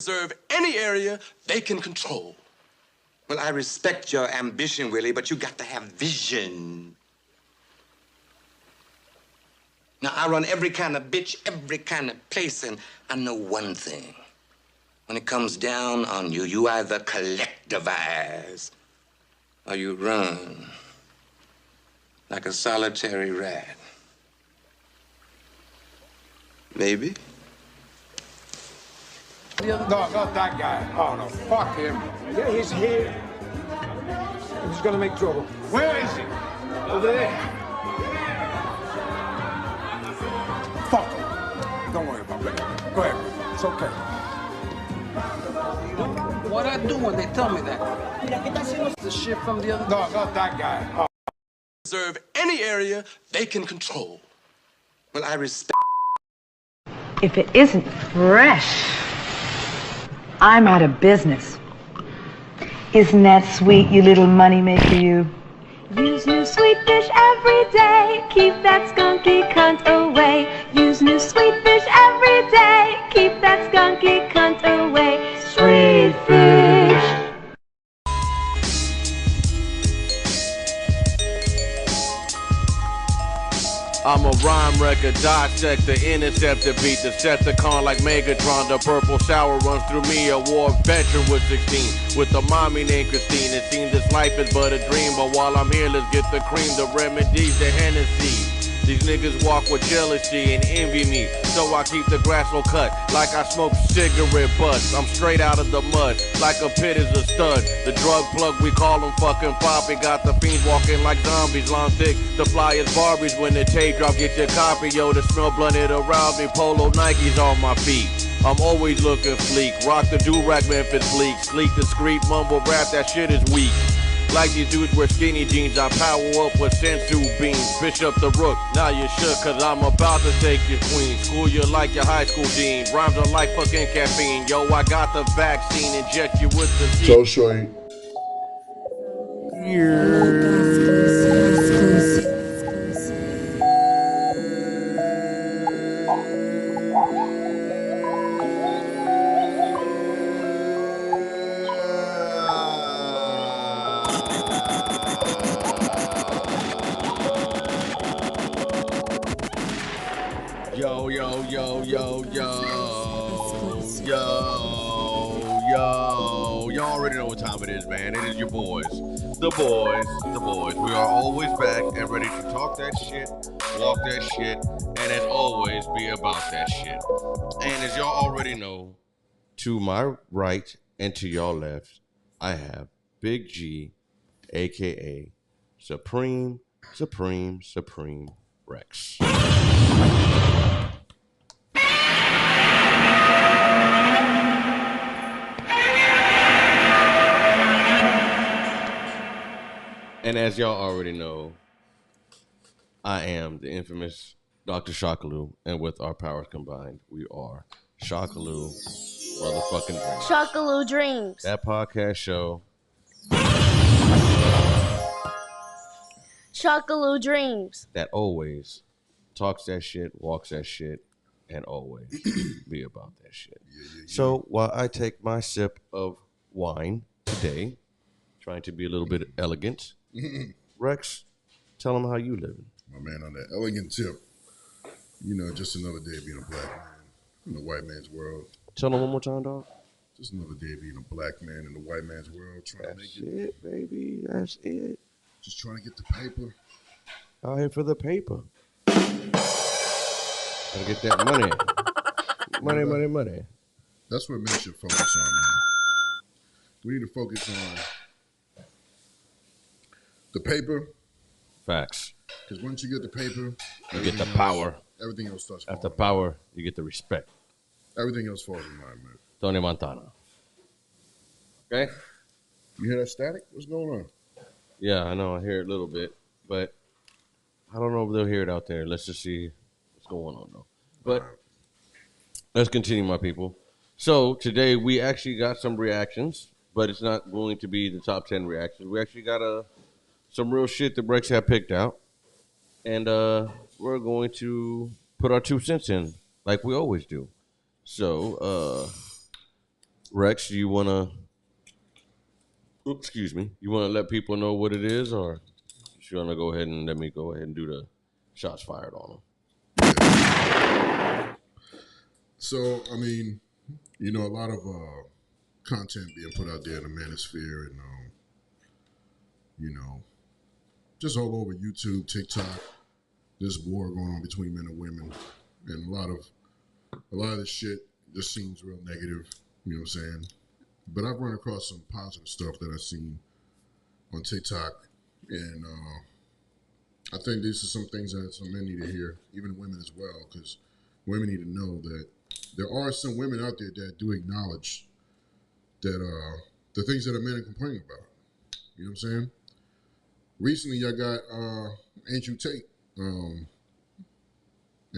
deserve any area they can control. Well, I respect your ambition, Willie, but you got to have vision. Now, I run every kind of bitch, every kind of place, and I know one thing. When it comes down on you, you either collectivize or you run like a solitary rat. Maybe? No, not that guy. Oh, no, fuck him. Yeah, he's here. He's gonna make trouble. Where is he? Over there. Fuck him. Don't worry about it. Go ahead. It's okay. What I do when they tell me that? The shit from the other... No, not that guy. Oh. Deserve any area they can control. Well, I respect... If it isn't fresh, I'm out of business. Isn't that sweet, you little moneymaker, you? Use new sweet fish every day. Keep that skunky cunt away. Use new sweet fish every day. Keep that skunky cunt away. Sweet fish. I'm a rhyme wrecker, dissect the interceptor, beat the Decepticon like Megatron. The purple shower runs through me, a war veteran with 16. With a mommy named Christine, it seems this life is but a dream. But while I'm here, let's get the cream, the remedies, the Hennessy. These niggas walk with jealousy and envy me, so I keep the grass so cut like I smoke cigarette butts. I'm straight out of the mud, like a pit is a stud. The drug plug, we call them fucking Poppy. Got the fiends walking like zombies, long thick. The flyers Barbies when the tape drop, get your copy. Yo, the smell blunted around me, polo Nikes on my feet. I'm always looking fleek, rock the do-rag Memphis bleak. Sleek, discreet, mumble rap, that shit is weak. Like these dudes wear skinny jeans, I power up with sensu beans. Bishop the Rook, now you shook, cause I'm about to take your queen. School you like your high school dean. Rhymes are like fucking caffeine. Yo, I got the vaccine, inject you with the seed. So shorty. Yo, yo, yo, yo, yo, yo, yo. Y'all already know what time it is, man. It is your boys. The boys. We are always back and ready to talk that shit, walk that shit, and as always, be about that shit. And as y'all already know, to my right and to y'all left, I have Big G, a.k.a. Supreme Rex. And as y'all already know, I am the infamous Dr. Shockaloo, and with our powers combined, we are Shockaloo motherfucking Dreams. Shockaloudreams. That podcast show. Shockaloudreams. That always talks that shit, walks that shit, and always be about that shit. Yeah. So while I take my sip of wine today, trying to be a little bit elegant, Rex, tell them how you living. My man, on that elegant tip, you know, just another day being a black man in the white man's world. Tell them one more time, dog. Just another day being a black man in the white man's world, trying That's to make it. it, baby. That's it. Just trying to get the paper. Out here for the paper. Gotta get that money. Money. That's what men should focus on, man. We need to focus on the paper. Facts. Because once you get the paper, You get the power. Everything else starts falling. After power, you get the respect. Everything else falls in line, man. Tony Montana. Okay? You hear that static? What's going on? Yeah, I know. I hear it a little bit. But I don't know if they'll hear it out there. Let's just see what's going on, though. But let's continue, my people. So today we actually got some reactions, but it's not going to be the top 10 reactions. We actually got some real shit that Brex had picked out. And we're going to put our 2 cents in like we always do. So Rex, you wanna? Excuse me. You wanna let people know what it is, or you wanna go ahead and let me go ahead and do the shots fired on them? So, I mean, you know, a lot of content being put out there in the manosphere and, you know, just all over YouTube, TikTok, this war going on between men and women. And a lot of this shit just seems real negative, you know what I'm saying? But I've run across some positive stuff that I've seen on TikTok. And I think these are some things that some men need to hear, even women as well, because women need to know that there are some women out there that do acknowledge that the things that a man are complaining about. You know what I'm saying? Recently, I got Andrew Tate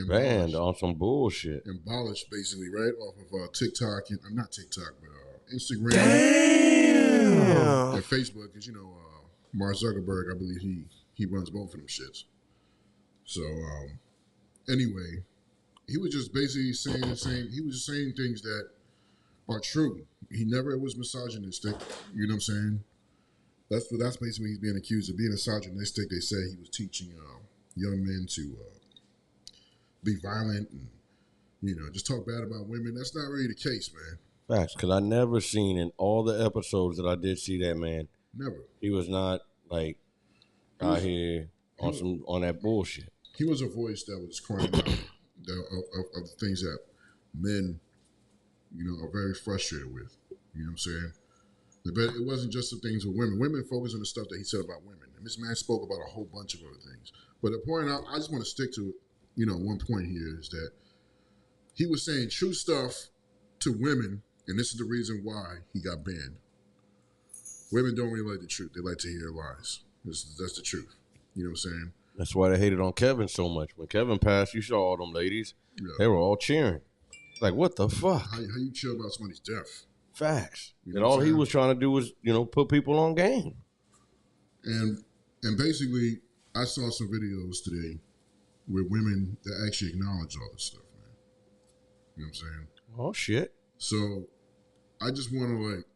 Banned on some bullshit. Abolished, basically, right? Off of TikTok, and not TikTok, but Instagram. Damn. And Facebook, because, you know, Mark Zuckerberg, I believe he runs both of them shits. So, anyway, he was just basically saying things that are true. He never was misogynistic. You know what I'm saying? That's basically he's being accused of being misogynistic. They say he was teaching young men to be violent and, you know, just talk bad about women. That's not really the case, man. Facts, because I never seen in all the episodes that I did see that man. Never. He was not like out here on that bullshit. He was a voice that was crying out of the things that men, you know, are very frustrated with. You know what I'm saying? But it wasn't just the things with women. Women focus on the stuff that he said about women. And this man spoke about a whole bunch of other things. But the point I just want to stick to, you know, one point here is that he was saying true stuff to women, and this is the reason why he got banned. Women don't really like the truth. They like to hear lies. That's the truth. You know what I'm saying? That's why they hated on Kevin so much. When Kevin passed, you saw all them ladies. Yeah. They were all cheering. Like, what the fuck? How you chill about somebody's death? Facts. You know and all he was trying to do was, you know, put people on game. And basically, I saw some videos today with women that actually acknowledge all this stuff, man. You know what I'm saying? Oh, shit. So, I just want to, like,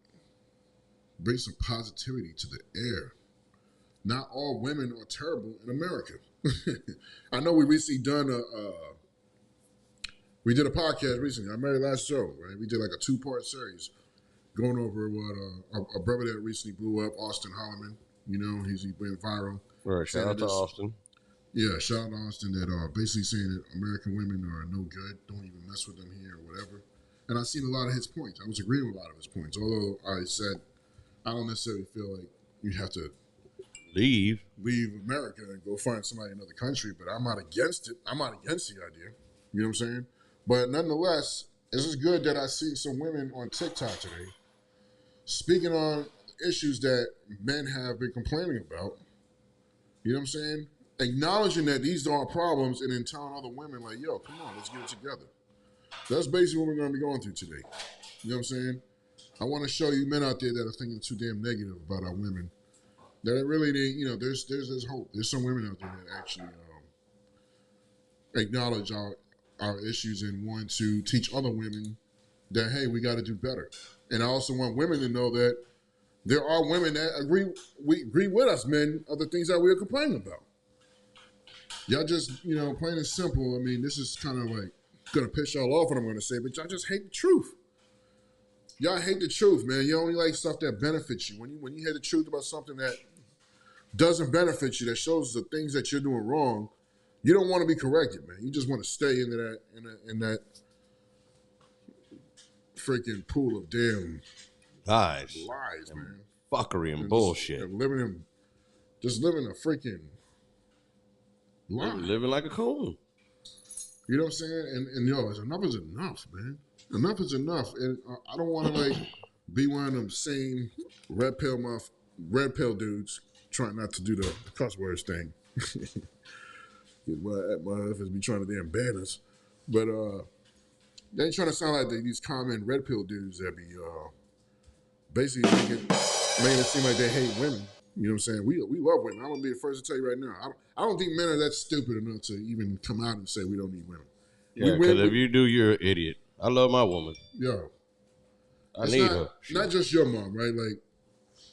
bring some positivity to the air. Not all women are terrible in America. I know we recently we did a podcast recently. I married last show, right? We did like a 2-part series going over what a brother that recently blew up, Austin Holloman. You know, he's been viral. Right, shout out to Austin. Yeah, shout out to Austin that basically saying that American women are no good, don't even mess with them here or whatever. And I've seen a lot of his points. I was agreeing with a lot of his points, although I said I don't necessarily feel like you have to leave America and go find somebody in another country, but I'm not against it. I'm not against the idea. You know what I'm saying? But nonetheless, it's just good that I see some women on TikTok today speaking on issues that men have been complaining about. You know what I'm saying? Acknowledging that these are problems and then telling other women like, yo, come on, let's get it together. That's basically what we're going to be going through today. You know what I'm saying? I want to show you men out there that are thinking too damn negative about our women. That it really, you know, there's hope. There's some women out there that actually acknowledge our issues and want to teach other women that, hey, we got to do better. And I also want women to know that there are women that agree with us, men, of the things that we're complaining about. Y'all just, you know, plain and simple. I mean, this is kind of like going to piss y'all off what I'm going to say, but y'all just hate the truth. Y'all hate the truth, man. You only like stuff that benefits you. When you hear the truth about something that doesn't benefit you, that shows the things that you're doing wrong, you don't want to be corrected, man. You just want to stay into that in that freaking pool of damn lies, man. Fuckery and bullshit. Just living a freaking lie. Living like a coon. You know what I'm saying? And yo, enough is enough, man. Enough is enough. And I don't want to like be one of them same red pill dudes trying not to do the cuss words thing. My efforts be trying to damn ban us. But they ain't trying to sound like these common red pill dudes that be basically making it seem like they hate women. You know what I'm saying? We love women. I'm going to be the first to tell you right now. I don't think men are that stupid enough to even come out and say we don't need women. Yeah, because if you do, you're an idiot. I love my woman. Yo. I need her. Not just your mom, right? Like,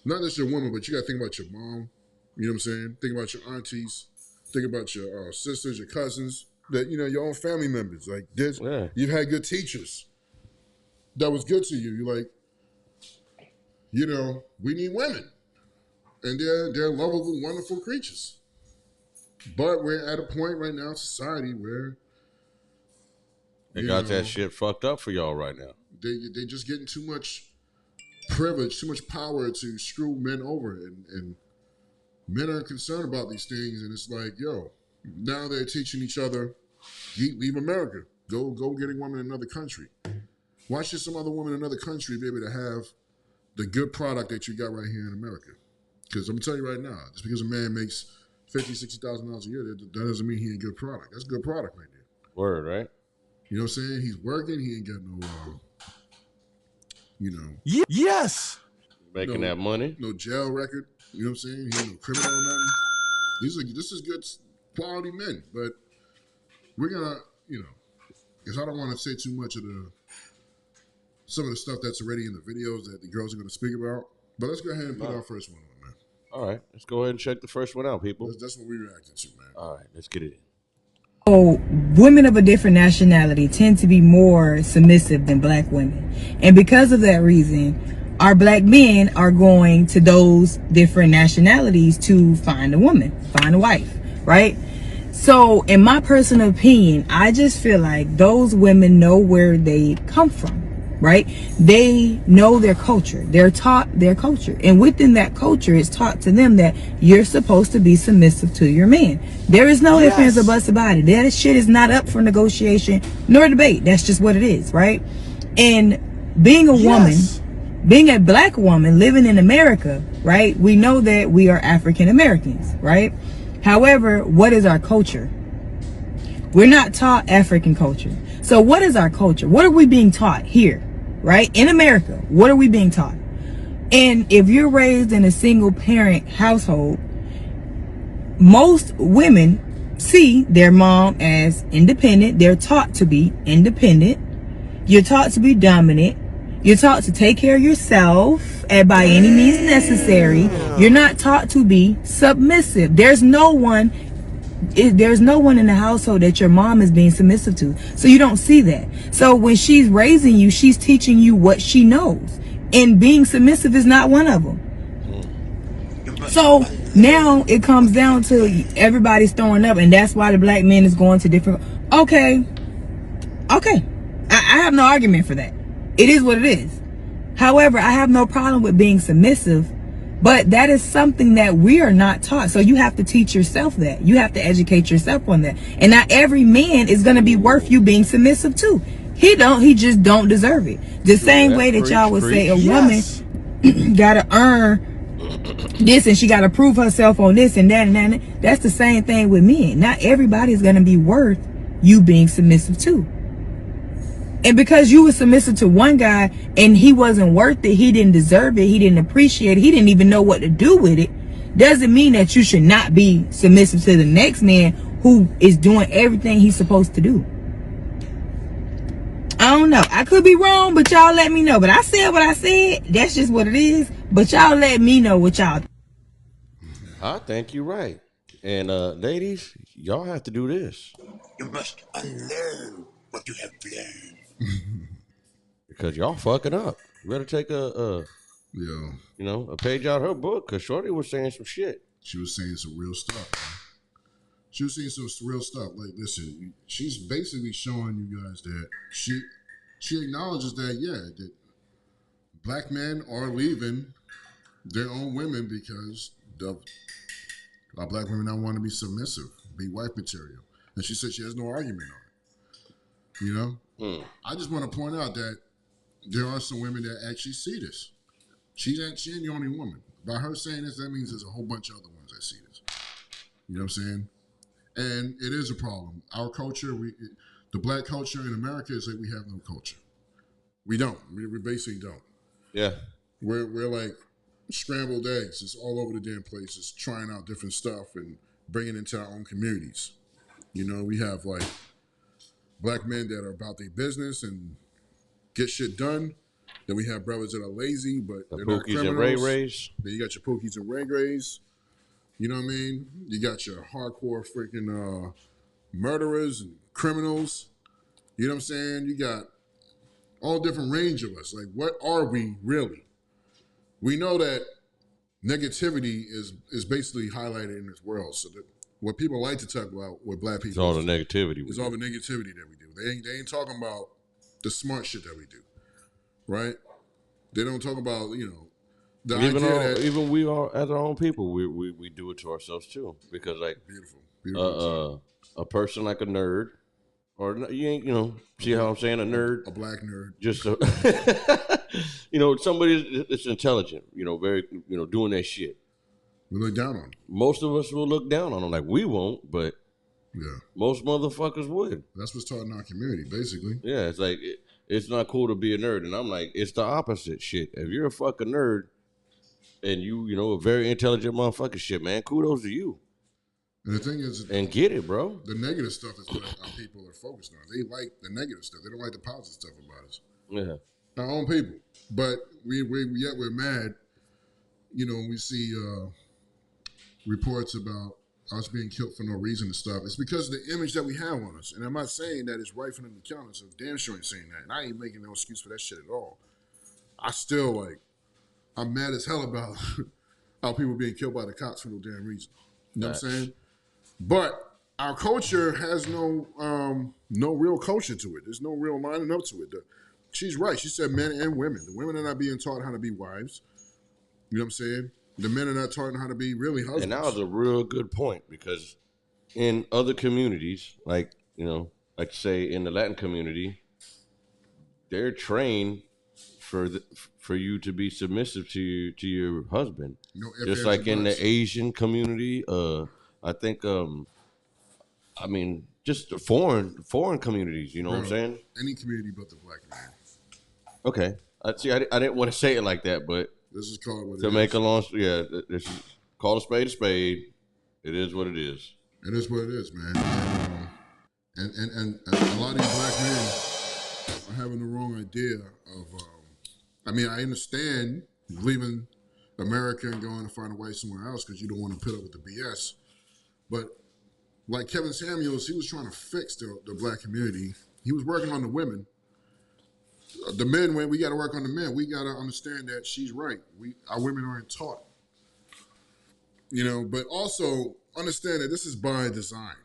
not just your woman, but you got to think about your mom. You know what I'm saying? Think about your aunties. Think about your sisters, your cousins, that your own family members. Like this, you've had good teachers that was good to you. You're like, we need women, and they're lovable, wonderful creatures. But we're at a point right now in society where they got that shit fucked up for y'all right now. They just getting too much privilege, too much power to screw men over, and men are concerned about these things, and it's like, now they're teaching each other, leave America, go get a woman in another country. Why should some other woman in another country be able to have the good product that you got right here in America? Because I'm telling you right now, just because a man makes $50,000, $60,000 a year, that doesn't mean he ain't good product. That's good product right there. Word, right? You know what I'm saying? He's working. He ain't got no, Yes. Making that money. No jail record. You know what I'm saying? He ain't no criminal or nothing. This is good quality men. But we're gonna, because I don't want to say too much of some of the stuff that's already in the videos that the girls are gonna speak about. But let's go ahead and put our first one on, man. All right, let's go ahead and check the first one out, people. That's what we reacted to, man. All right, let's get it in. So women of a different nationality tend to be more submissive than black women. And because of that reason, our black men are going to those different nationalities to find a woman, find a wife, right? So in my personal opinion, I just feel like those women know where they come from, right? They know their culture. They're taught their culture. And within that culture, it's taught to them that you're supposed to be submissive to your man. There is no ifs, ands, or buts about it. That shit is not up for negotiation nor debate. That's just what it is, right? And being a woman, being a black woman living in America, right? We know that we are African Americans, right? However, what is our culture? We're not taught African culture. So what is our culture? What are we being taught here? Right? In America, what are we being taught? And if you're raised in a single parent household, most women see their mom as independent. They're taught to be independent. You're taught to be dominant. You're taught to take care of yourself and by any means necessary. You're not taught to be submissive. There's no one in the household that your mom is being submissive to. So you don't see that. So when she's raising you, she's teaching you what she knows. And being submissive is not one of them. So now it comes down to everybody's throwing up, and that's why the black men is going to different. Okay. I have no argument for that. It is what it is. However, I have no problem with being submissive. But that is something that we are not taught. So you have to teach yourself that. You have to educate yourself on that. And not every man is going to be worth you being submissive to. He just don't deserve it. The same way that y'all would say a woman got to earn this and she got to prove herself on this and that and that. That's the same thing with men. Not everybody is going to be worth you being submissive to. And because you were submissive to one guy and he wasn't worth it, he didn't deserve it, he didn't appreciate it, he didn't even know what to do with it, doesn't mean that you should not be submissive to the next man who is doing everything he's supposed to do. I don't know. I could be wrong, but y'all let me know. But I said what I said. That's just what it is. But y'all let me know what y'all think. I think you're right. And ladies, y'all have to do this. You must unlearn what you have learned. Because y'all fucking up. You better take a page out of her book, because Shorty was saying some shit. She was saying some real stuff, man. She was saying some real stuff. Like, listen, she's basically showing you guys that she acknowledges that, that black men are leaving their own women because our black women don't want to be submissive, be wife material. And she said she has no argument on it. You know? I just want to point out that there are some women that actually see this. She ain't the only woman. By her saying this, that means there's a whole bunch of other ones that see this. You know what I'm saying? And it is a problem. Our culture, the black culture in America is that we have no culture. We don't. We basically don't. Yeah. We're like scrambled eggs. It's all over the damn place. It's trying out different stuff and bringing it into our own communities. You know, we have like black men that are about their business and get shit done, Then we have brothers that are lazy, but The they're not Pookies and criminals. Ray Rays. Then you got your Pookies and Ray Rays. You know what I mean? You got your hardcore freaking murderers and criminals. You know what I'm saying? You got all different range of us. Like, what are we really? We know that negativity is basically highlighted in this world. So that what people like to talk about with black people It's all the negativity. is all the negativity that we do. They ain't talking about the smart shit that we do, right? They don't talk about, you know, the Even idea that even we are as our own people, we do it to ourselves too. Because like beautiful. A person like a nerd, or you ain't, you know, see how I'm saying, a nerd, a black nerd, just you know, somebody that's intelligent, you know, very, you know, doing that shit. We look down on them. Most of us will look down on them. Like, we won't, but yeah, most motherfuckers would. That's what's taught in our community, basically. Yeah, it's like it's not cool to be a nerd, and I'm like, it's the opposite shit. If you're a fucking nerd and you know, a very intelligent motherfucking shit, man, kudos to you. And the thing is, and get it, bro. The negative stuff is what our people are focused on. They like the negative stuff. They don't like the positive stuff about us. Yeah, our own people. But we're mad. You know, when we see reports about us being killed for no reason and stuff. It's because of the image that we have on us. And I'm not saying that it's right for them to kill us. So damn sure ain't saying that. And I ain't making no excuse for that shit at all. I still I'm mad as hell about how people being killed by the cops for no damn reason. You know what I'm saying? But our culture has no real culture to it. There's no real lining up to it. She's right. She said men and women. The women are not being taught how to be wives. You know what I'm saying? The men are not taught how to be really husbands. And that was a real good point, because in other communities, like, you know, like say in the Latin community, they're trained for you to be submissive to your husband. Just like in the Asian community, I think, I mean, just the foreign communities. You know what I'm saying? Any community but the black man. Okay, I didn't want to say it like that, but this is called what it is. To make a long, this is call a spade a spade. It is what it is. It is what it is, man. And a lot of these black men are having the wrong idea of. I mean, I understand leaving America and going to find a wife somewhere else because you don't want to put up with the BS. But like Kevin Samuels, he was trying to fix the black community. He was working on the women. The men, we got to work on the men. We got to understand that she's right. Our women aren't taught. You know, but also understand that this is by design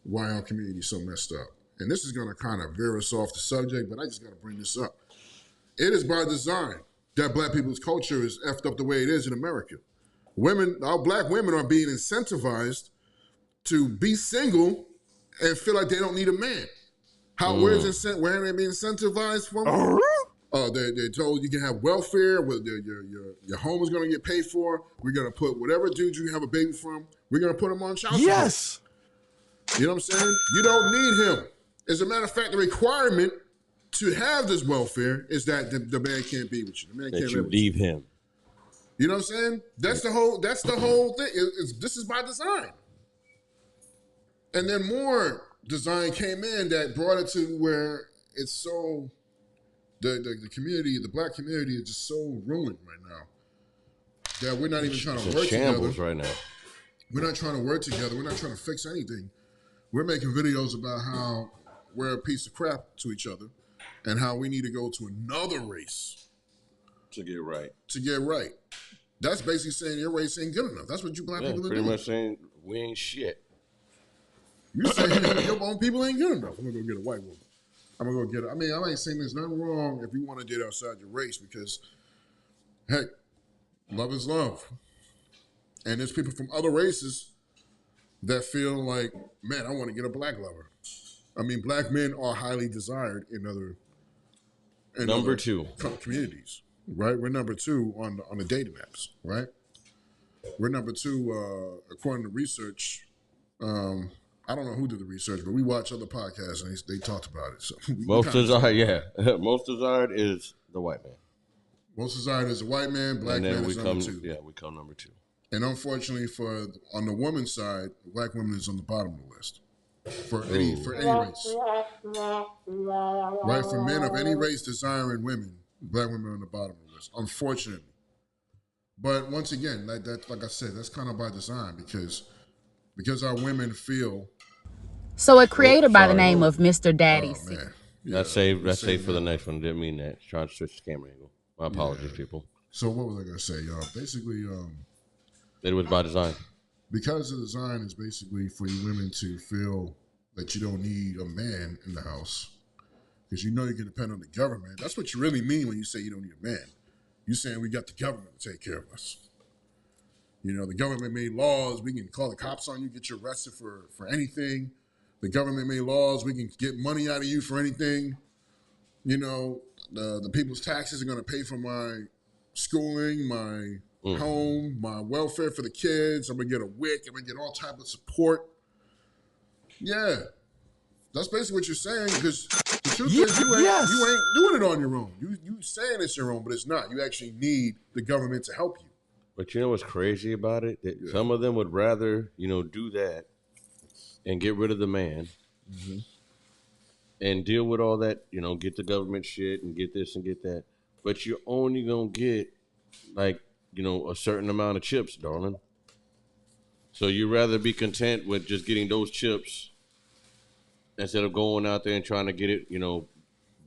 why our community is so messed up. And this is going to kind of veer us off the subject, but I just got to bring this up. It is by design that black people's culture is effed up the way it is in America. Our black women are being incentivized to be single and feel like they don't need a man. Where are they being incentivized from? They're told you can have welfare, your home is going to get paid for. We're going to put whatever dude you have a baby from, we're going to put him on child support. Yes. You know what I'm saying? You don't need him. As a matter of fact, the requirement to have this welfare is that the man can't be with you. The man can't live with you. Leave him. You know what I'm saying? That's the whole thing. This is by design. And then more design came in that brought it to where it's so the community, the black community is just so ruined right now that we're not even trying to work together. Right now. We're not trying to work together. We're not trying to fix anything. We're making videos about how we're a piece of crap to each other and how we need to go to another race to get right. That's basically saying your race ain't good enough. That's what you black people are pretty doing. much saying we ain't shit. You saying your own people ain't good enough. I'm gonna go get a white woman. I'm gonna go get her. I mean, I ain't saying there's nothing wrong if you want to date outside your race because, heck, love is love. And there's people from other races that feel like, man, I want to get a black lover. I mean, black men are highly desired in other number two communities, right? We're number two on the dating apps, right? We're number two according to research. I don't know who did the research, but we watch other podcasts and they talked about it. So most desired, most desired is the white man. Most desired is the white man. Black man is number two. Yeah, we come number two. And unfortunately, on the woman's side, black women is on the bottom of the list for any race. Right, for men of any race desiring women, Black women are on the bottom of the list, unfortunately. But once again, like I said, that's kind of by design because our women feel. So a creator by the name of Mr. Daddy. Oh man, That's safe for the next one. Didn't mean that. Trying to switch the camera angle. My apologies, people. So what was I gonna say, y'all? Basically, it was by design. Because the design is basically for you women to feel that you don't need a man in the house because you know you can depend on the government. That's what you really mean when you say you don't need a man. You're saying we got the government to take care of us. You know, the government made laws. We can call the cops on you, get you arrested for anything. The government made laws. We can get money out of you for anything. You know, the people's taxes are going to pay for my schooling, my home, my welfare for the kids. I'm going to get a WIC. I'm going to get all type of support. Yeah. That's basically what you're saying because the truth is you ain't doing it on your own. You saying it's your own, but it's not. You actually need the government to help you. But you know what's crazy about it? That some of them would rather, do that and get rid of the man and deal with all that, get the government shit and get this and get that. But you're only going to get, a certain amount of chips, darling. So you'd rather be content with just getting those chips instead of going out there and trying to get it,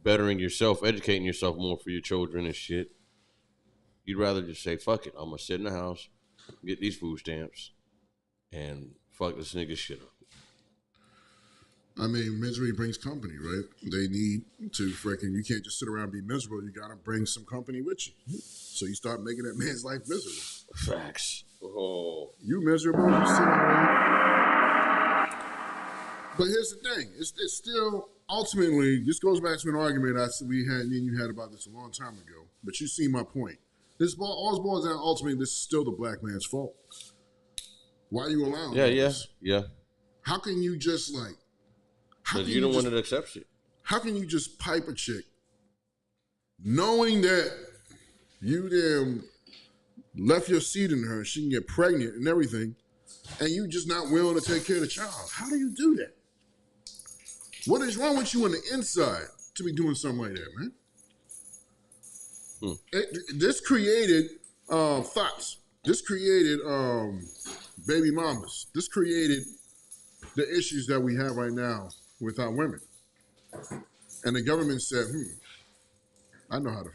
bettering yourself, educating yourself more for your children and shit. You'd rather just say, fuck it, I'm going to sit in the house, get these food stamps, and fuck this nigga shit up. I mean, misery brings company, right? They need to you can't just sit around and be miserable. You got to bring some company with you. So you start making that man's life miserable. Facts. Oh. You miserable, you sit around. But here's the thing. It's still, ultimately, this goes back to an argument me and you had about this a long time ago. But you see my point. This all boils down, ultimately, this is still the black man's fault. Why are you allowing this? Yeah. How can you just because you don't want to accept it. How can you just pipe a chick knowing that you damn left your seed in her, she can get pregnant and everything, and you just not willing to take care of the child? How do you do that? What is wrong with you on the inside to be doing something like that, man? This created thoughts. This created baby mamas. This created the issues that we have right now with our women. And the government said, I know how to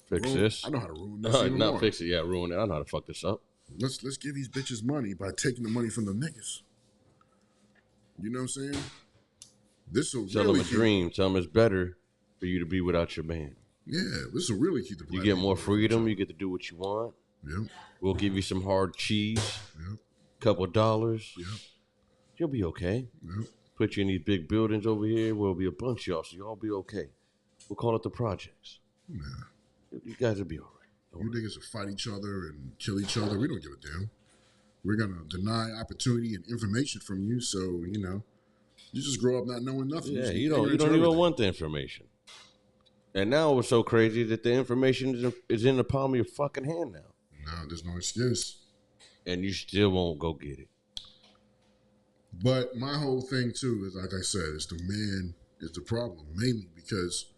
fix this. I know how to ruin this even more. Not fix it, ruin it. I know how to fuck this up. Let's give these bitches money by taking the money from the niggas. You know what I'm saying? This will Tell them a dream. Tell them it's better for you to be without your man. Yeah, this will really keep the black. You get more freedom. You get to do what you want. Yep. We'll give you some hard cheese. Yep. Couple of dollars. Yep. You'll be okay. Yep. Put you in these big buildings over here. We'll be a bunch of y'all, so y'all be okay. We'll call it the projects. Nah. You guys will be all right. You niggas will fight each other and kill each other. We don't give a damn. We're going to deny opportunity and information from you, so, you just grow up not knowing nothing. Yeah, you don't even want the information. And now it's so crazy that the information is in the palm of your fucking hand now. No, there's no excuse. And you still won't go get it. But my whole thing, too, is, like I said, is the man is the problem, mainly because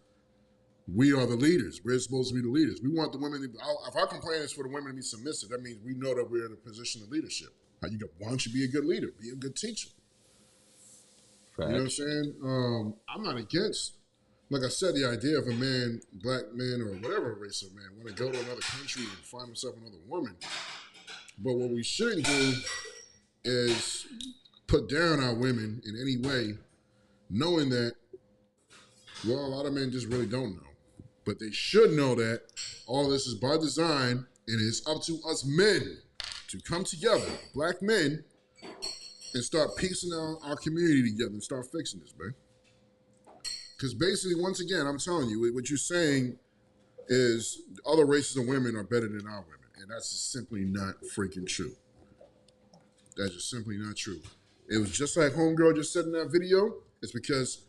we are the leaders. We're supposed to be the leaders. We want the women to be, if our complaint is for the women to be submissive, that means we know that we're in a position of leadership. Why don't you be a good leader? Be a good teacher. Facts. You know what I'm saying? I'm not against, like I said, the idea of a man, black man, or whatever race of man, want to go to another country and find himself another woman. But what we shouldn't do is put down our women in any way, knowing that, well, a lot of men just really don't know. But they should know that all this is by design, and it's up to us men to come together, black men, and start piecing our community together and start fixing this, man. Because basically, once again, I'm telling you, what you're saying is other races of women are better than our women. And that's just simply not freaking true. That's just simply not true. It was just like Homegirl just said in that video. It's because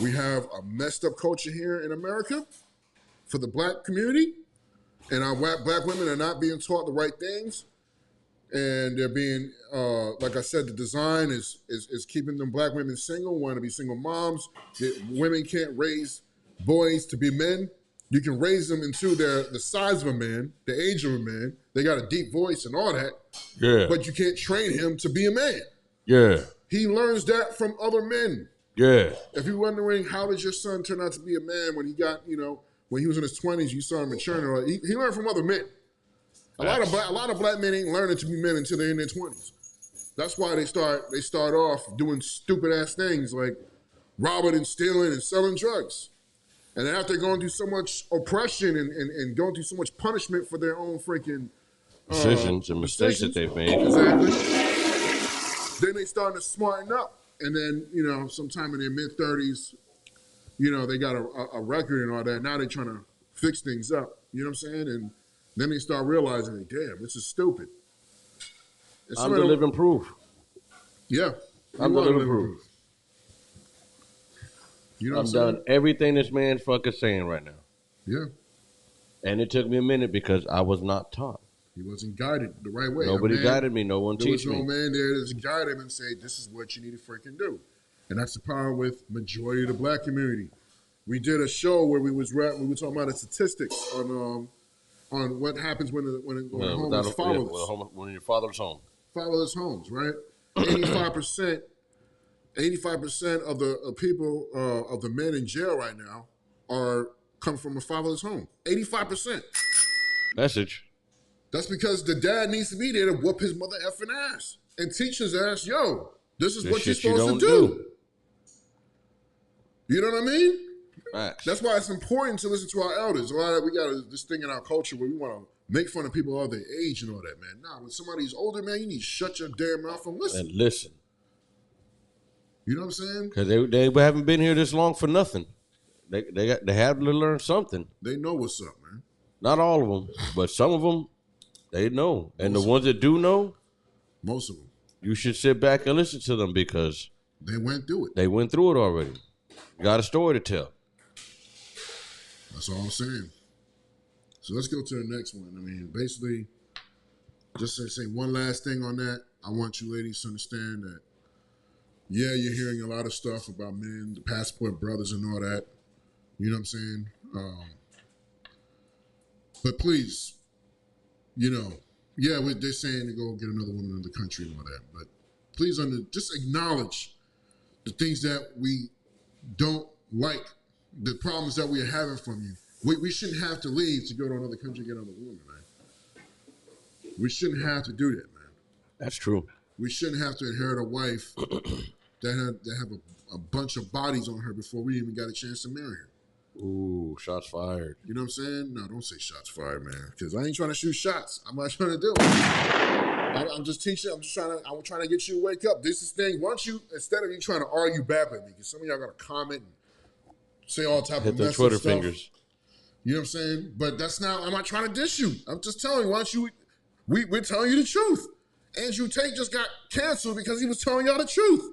we have a messed up culture here in America for the black community. And our black women are not being taught the right things. And they're being, like I said, the design is keeping them black women single, want to be single moms. Women can't raise boys to be men. You can raise them into the size of a man, the age of a man. They got a deep voice and all that. Yeah. But you can't train him to be a man. Yeah. He learns that from other men. Yeah. If you're wondering how did your son turn out to be a man when he got, when he was in his 20s, you saw him maturing. He learned from other men. A lot of black men ain't learning to be men until they're in their 20s. That's why they start off doing stupid ass things like robbing and stealing and selling drugs. And then after going through so much oppression and going through so much punishment for their own freaking decisions and mistakes that they've made. Exactly. Then they starting to smarten up. And then, sometime in their mid-30s, they got a record and all that. Now they're trying to fix things up. You know what I'm saying? And then they start realizing, damn, this is stupid. I'm the living proof. Yeah. I'm the living proof. I've done everything this man's fucking saying right now. Yeah. And it took me a minute because I was not taught. He wasn't guided the right way. Nobody guided me. No one teach me. There was no man there to guide him and say, this is what you need to freaking do. And that's the power with majority of the black community. We did a show where we were talking about the statistics on what happens when a home is fatherless. When your father's home. Fatherless homes, right? 85% of the people, of the men in jail right now come from a fatherless home. 85%. Message. That's because the dad needs to be there to whoop his mother effing ass and teach his ass, yo, this is what you're supposed to do. You know what I mean? Right. That's why it's important to listen to our elders. We got this thing in our culture where we want to make fun of people of their age and all that, man. Nah, when somebody's older, man, you need to shut your damn mouth and listen. And listen. You know what I'm saying? Because they haven't been here this long for nothing. They have to learn something. They know what's up, man. Not all of them, but some of them, they know. And the ones that do know, most of them, you should sit back and listen to them because they went through it. They went through it already. You got a story to tell. That's all I'm saying. So let's go to the next one. I mean, basically, just to say one last thing on that, I want you ladies to understand that, yeah, you're hearing a lot of stuff about men, the passport brothers and all that. You know what I'm saying? But please, they're saying to go get another woman in the country and all that. But please just acknowledge the things that we don't like, the problems that we are having from you. We shouldn't have to leave to go to another country and get another woman, man. We shouldn't have to do that, man. That's true. We shouldn't have to inherit a wife that have a bunch of bodies on her before we even got a chance to marry her. Ooh, shots fired. You know what I'm saying? No, don't say shots fired, man. Because I ain't trying to shoot shots. I'm not trying to do it. I'm just teaching. I'm trying to get you to wake up. This is the thing. Once you, instead of you trying to argue back with me, because some of y'all got to comment and say all type of mess Twitter stuff. fingers. You know what I'm saying? But I'm not trying to diss you. I'm just telling you, we're telling you the truth. Andrew Tate just got canceled because he was telling y'all the truth.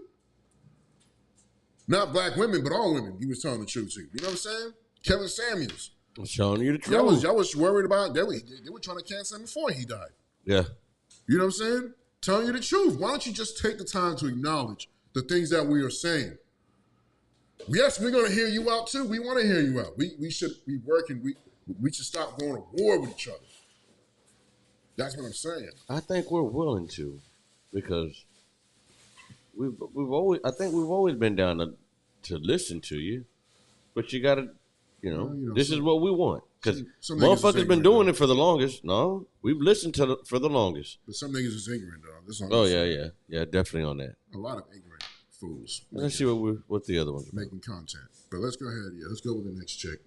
Not black women, but all women. He was telling the truth to. You know what I'm saying? Kevin Samuels. I'm showing you the truth. Y'all was worried about that. They were trying to cancel him before he died. Yeah. You know what I'm saying? Telling you the truth. Why don't you just take the time to acknowledge the things that we are saying? Yes, we're going to hear you out too. We want to hear you out. We should be working. We should stop going to war with each other. That's what I'm saying. I think we're willing to, because we've always been down to listen to you, but you gotta, this is what we want, because motherfuckers been doing it for the longest. No, we've listened for the longest. But some niggas is ignorant, dog. That's all. Oh yeah, definitely on that. A lot of ignorant fools. Let's see what the other ones are making content. But let's go ahead. Yeah, let's go with the next chick.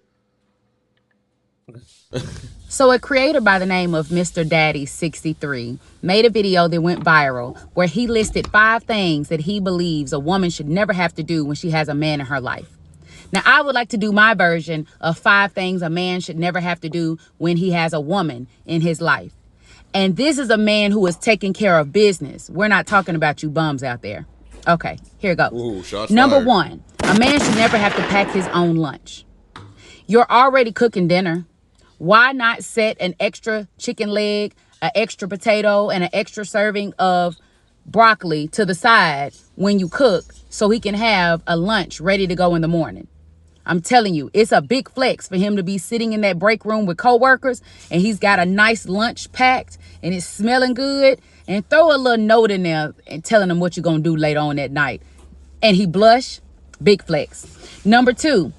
So a creator by the name of Mr. Daddy 63 made a video that went viral where he listed 5 things that he believes a woman should never have to do when she has a man in her life. Now, I would like to do my version of 5 things a man should never have to do when he has a woman in his life. And this is a man who is taking care of business. We're not talking about you bums out there. Okay, here it goes. Ooh, shots Number fired. 1, a man should never have to pack his own lunch. You're already cooking dinner. Why not set an extra chicken leg, an extra potato, and an extra serving of broccoli to the side when you cook so he can have a lunch ready to go in the morning? I'm telling you, it's a big flex for him to be sitting in that break room with coworkers and he's got a nice lunch packed and it's smelling good, and throw a little note in there and telling him what you're going to do later on that night. And he blush, big flex. Number 2,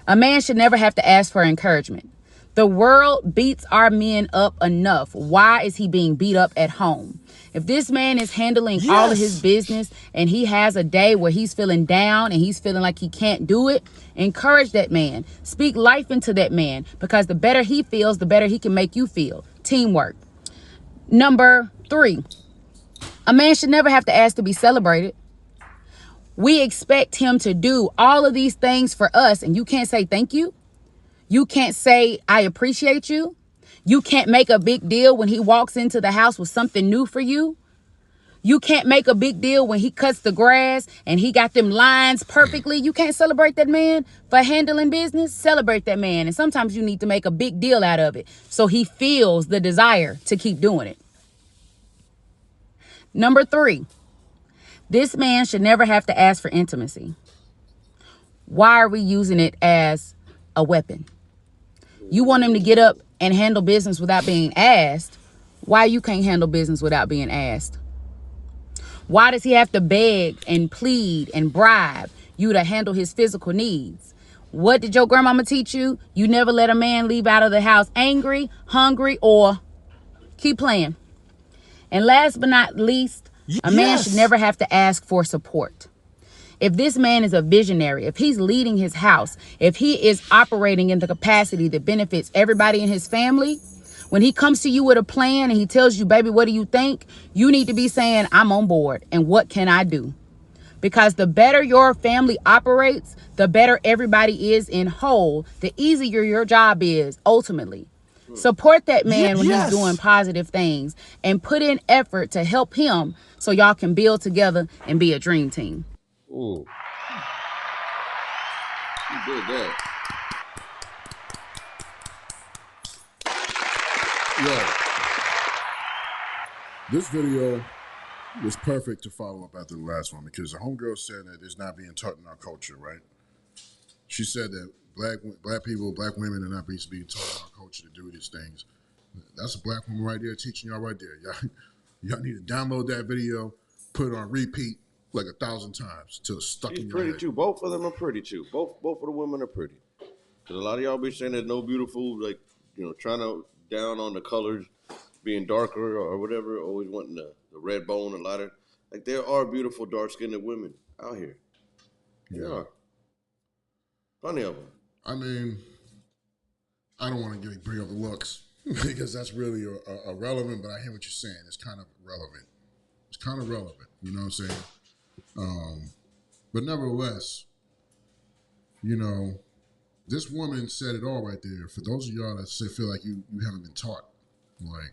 a man should never have to ask for encouragement. The world beats our men up enough. Why is he being beat up at home? If this man is handling all of his business and he has a day where he's feeling down and he's feeling like he can't do it, encourage that man. Speak life into that man, because the better he feels, the better he can make you feel. Teamwork. Number 3, a man should never have to ask to be celebrated. We expect him to do all of these things for us, and you can't say thank you. You can't say I appreciate you. You can't make a big deal when he walks into the house with something new for you. You can't make a big deal when he cuts the grass and he got them lines perfectly. You can't celebrate that man for handling business. Celebrate that man. And sometimes you need to make a big deal out of it so he feels the desire to keep doing it. Number 3, this man should never have to ask for intimacy. Why are we using it as a weapon? You want him to get up and handle business without being asked. Why you can't handle business without being asked? Why does he have to beg and plead and bribe you to handle his physical needs? What did your grandmama teach you? You never let a man leave out of the house angry, hungry, or keep playing. And last but not least, a man should never have to ask for support. If this man is a visionary, if he's leading his house, if he is operating in the capacity that benefits everybody in his family, when he comes to you with a plan and he tells you, baby, what do you think? You need to be saying, I'm on board. And what can I do? Because the better your family operates, the better everybody is in whole, the easier your job is ultimately. Support that man when he's doing positive things and put in effort to help him so y'all can build together and be a dream team. Ooh. You did that. Yeah. This video was perfect to follow up after the last one, because the homegirl said that it's not being taught in our culture, right? She said that black people, black women are not being taught in our culture to do these things. That's a black woman right there teaching y'all right there. Y'all need to download that video, put it on repeat like 1,000 times till it's stuck in your head. Pretty too. Both of them are pretty too. Both of the women are pretty. Because a lot of y'all be saying there's no beautiful, like, you know, trying to down on the colors, being darker or whatever, always wanting the red bone and lighter. Like, there are beautiful dark-skinned women out here. Yeah. There are. Plenty of them. I mean, I don't want to bring up the looks because that's really irrelevant, but I hear what you're saying. It's kind of relevant. It's kind of relevant, you know what I'm saying? But nevertheless, you know, this woman said it all right there. For those of y'all that feel like you haven't been taught, like,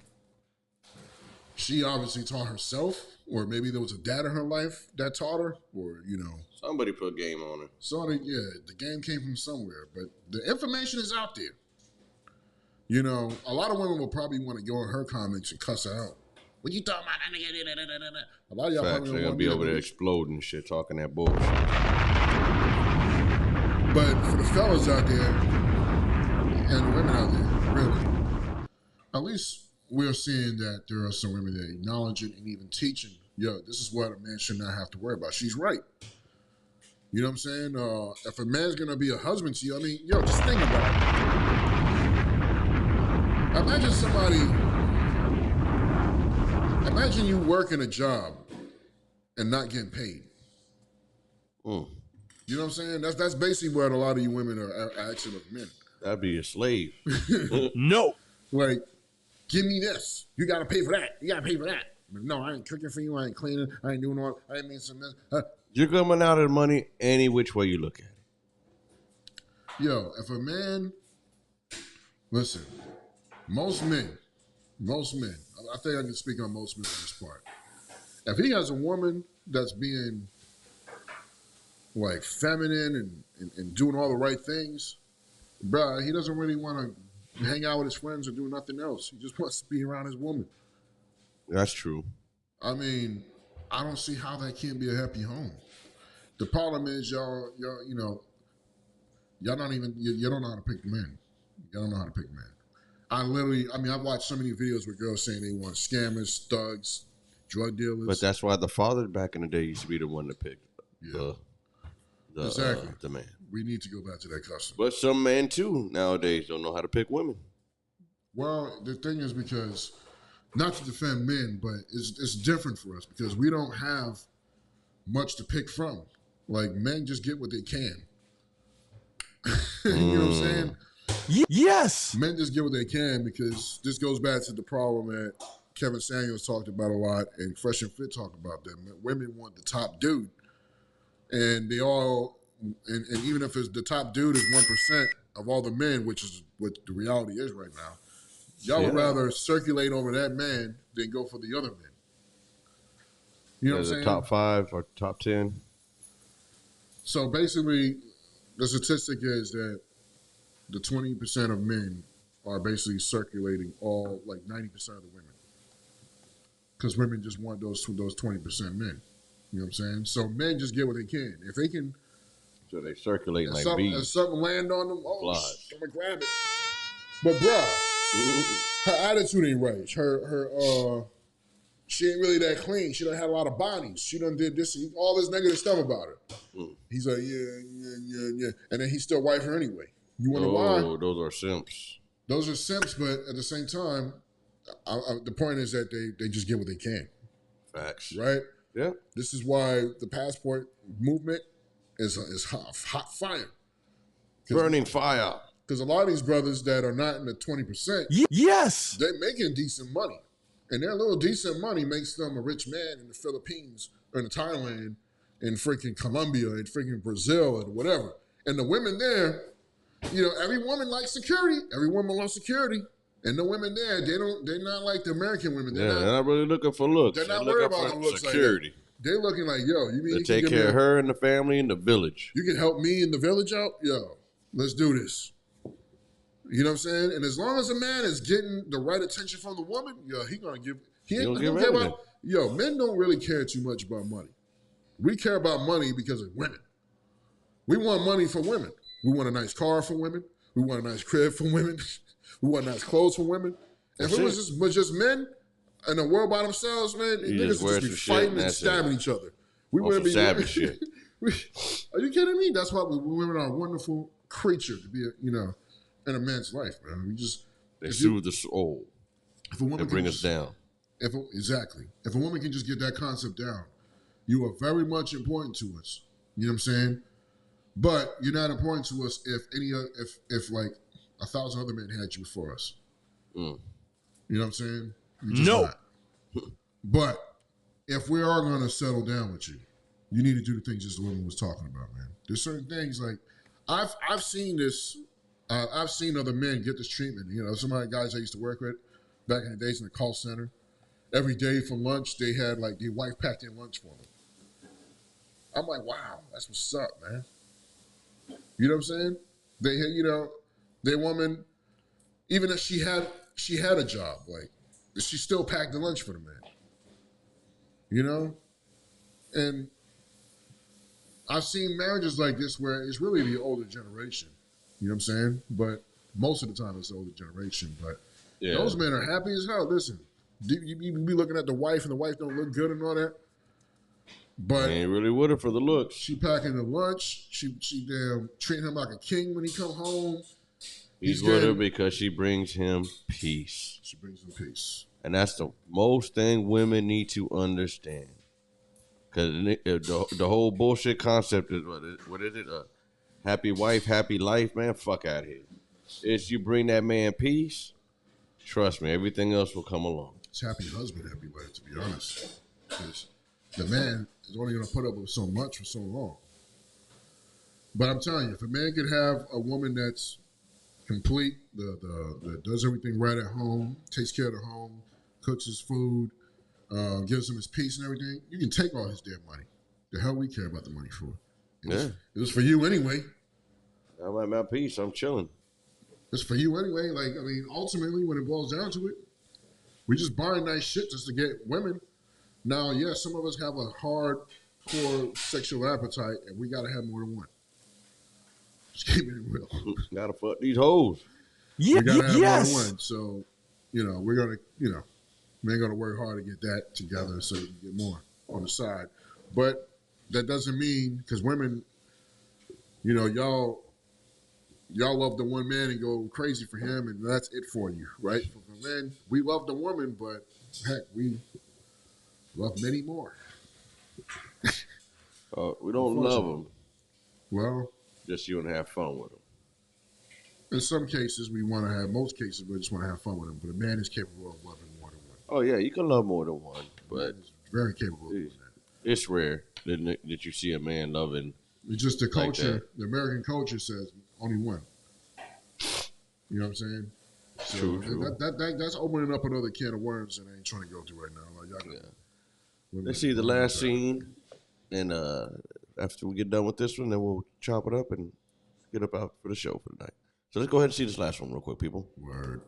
she obviously taught herself, or maybe there was a dad in her life that taught her, or, you know. Somebody put game on her. Somebody, yeah, the game came from somewhere, but the information is out there. You know, a lot of women will probably want to go in her comments and cuss her out. What you talking about? A lot of y'all probably going to be over there exploding shit, talking that bullshit. But for the fellas out there and the women out there, really, at least we're seeing that there are some women that acknowledge it and even teaching, yo, this is what a man should not have to worry about. She's right. You know what I'm saying? If a man's going to be a husband to you, I mean, yo, just think about it. Imagine you working a job and not getting paid. You know what I'm saying? That's basically what a lot of you women are asking of men. That'd be a slave. No. Like, give me this. You got to pay for that. You got to pay for that. But no, I ain't cooking for you. I ain't cleaning. I ain't doing all. I ain't making some mess. You're coming out of the money any which way you look at it. Yo, if a man, listen, most men, I think I can speak on most men on this part. If he has a woman that's being like feminine and doing all the right things, bruh, he doesn't really want to hang out with his friends or do nothing else. He just wants to be around his woman. That's true. I mean, I don't see how that can't be a happy home. The problem is y'all, you know, y'all not even, you don't know how to pick men. Y'all don't know how to pick men. I've watched so many videos where girls saying they want scammers, thugs, drug dealers. But that's why the father back in the day used to be the one to pick exactly. The man. We need to go back to that custom. But some men too nowadays don't know how to pick women. Well, the thing is because, not to defend men, but it's different for us because we don't have much to pick from. Like, men just get what they can. You know what I'm saying? Yes. Men just get what they can because this goes back to the problem that Kevin Samuels talked about a lot and Fresh and Fit talked about that. Women want the top dude. And they all, and even if it's the top dude is 1% of all the men, which is what the reality is right now, y'all would rather circulate over that man than go for the other men. You know what I'm saying? Top 5 or top 10. So basically, the statistic is that the 20% of men are basically circulating all, like 90% of the women. Because women just want those 20% men. You know what I'm saying? So men just get what they can. If they can... So they circulate like bees. If something land on them, flies. I'm going to grab it. But bruh, her attitude ain't right. Her she ain't really that clean. She done had a lot of bodies. She done did this, all this negative stuff about her. He's like, yeah. And then he still wife her anyway. You wonder why? Oh, those are simps. Those are simps, but at the same time, the point is that they just get what they can. Facts. Right? Yeah. This is why the passport movement is hot fire. Burning fire. Because a lot of these brothers that are not in the 20%, yes, they're making decent money. And their little decent money makes them a rich man in the Philippines or in Thailand, in freaking Colombia, in freaking Brazil, and whatever. And the women there, you know, every woman likes security. Every woman loves security. And the women there, they're not like the American women. They're not really looking for looks. They're not worried about the looks security. Like that. They're looking like, yo, you mean they you take can care of her and the family and the village. You can help me in the village out? Yo, let's do this. You know what I'm saying? And as long as a man is getting the right attention from the woman, yo, he gonna give. He don't care about. Yo, men don't really care too much about money. We care about money because of women. We want money for women. We want a nice car for women. We want a nice crib for women. We want nice clothes for women. If it was just men in the world by themselves, man, niggas would just be fighting and stabbing each other. We wouldn't be savage shit. Are you kidding me? That's why women are a wonderful creature to be, in a man's life, man. They soothe the soul. If a woman and bring us down. Exactly. If a woman can just get that concept down, you are very much important to us. You know what I'm saying? But you're not important to us if like 1,000 other men had you before us. You know what I'm saying? No. But if we are going to settle down with you, you need to do the things this woman was talking about, man. There's certain things like I've seen this. I've seen other men get this treatment. You know, some of the guys I used to work with back in the days in the call center. Every day for lunch, they had like their wife packed their lunch for them. I'm like, wow, that's what's up, man. You know what I'm saying? They had, their woman, even if she had a job, like she still packed the lunch for the man. You know? And I've seen marriages like this where it's really the older generation. You know what I'm saying? But most of the time it's the older generation. But those men are happy as hell. Listen, you be looking at the wife and the wife don't look good and all that. But they ain't really with her for the looks. She packing the lunch. She damn treating him like a king when he come home. He's with her because she brings him peace. She brings him peace. And that's the most thing women need to understand. Because the whole bullshit concept is, what is it? Happy wife, happy life, man. Fuck out of here. If you bring that man peace, trust me, everything else will come along. It's happy husband, happy life, to be honest. Because the man is only going to put up with so much for so long. But I'm telling you, if a man could have a woman that's complete, that does everything right at home, takes care of the home, cooks his food, gives him his peace and everything, you can take all his damn money. The hell we care about the money for? It was for you anyway. I'm at my peace. I'm chilling. It's for you anyway. Like, I mean, ultimately, when it boils down to it, we just buying nice shit just to get women. Now, yes, some of us have a hardcore sexual appetite, and we got to have more than one. Just keeping it real. Gotta fuck these hoes. We gotta have more than one. So, we're gonna, we're gonna work hard to get that together so we can get more on the side. But that doesn't mean, because women, y'all love the one man and go crazy for him, and that's it for you, right? For men, we love the woman, but heck, we love many more. We don't love them. Well, just you and have fun with them. In some cases, most cases, we just want to have fun with them. But a man is capable of loving more than one. Oh, yeah, you can love more than one. But very capable of doing that. It's rare that you see a man loving. It's just the culture, like the American culture says only one. You know what I'm saying? So True. That's opening up another can of worms that I ain't trying to go through right now. Like, Let's see the last scene. And after we get done with this one, then we'll chop it up and get up out for the show for the night. So let's go ahead and see this last one real quick, people. Word.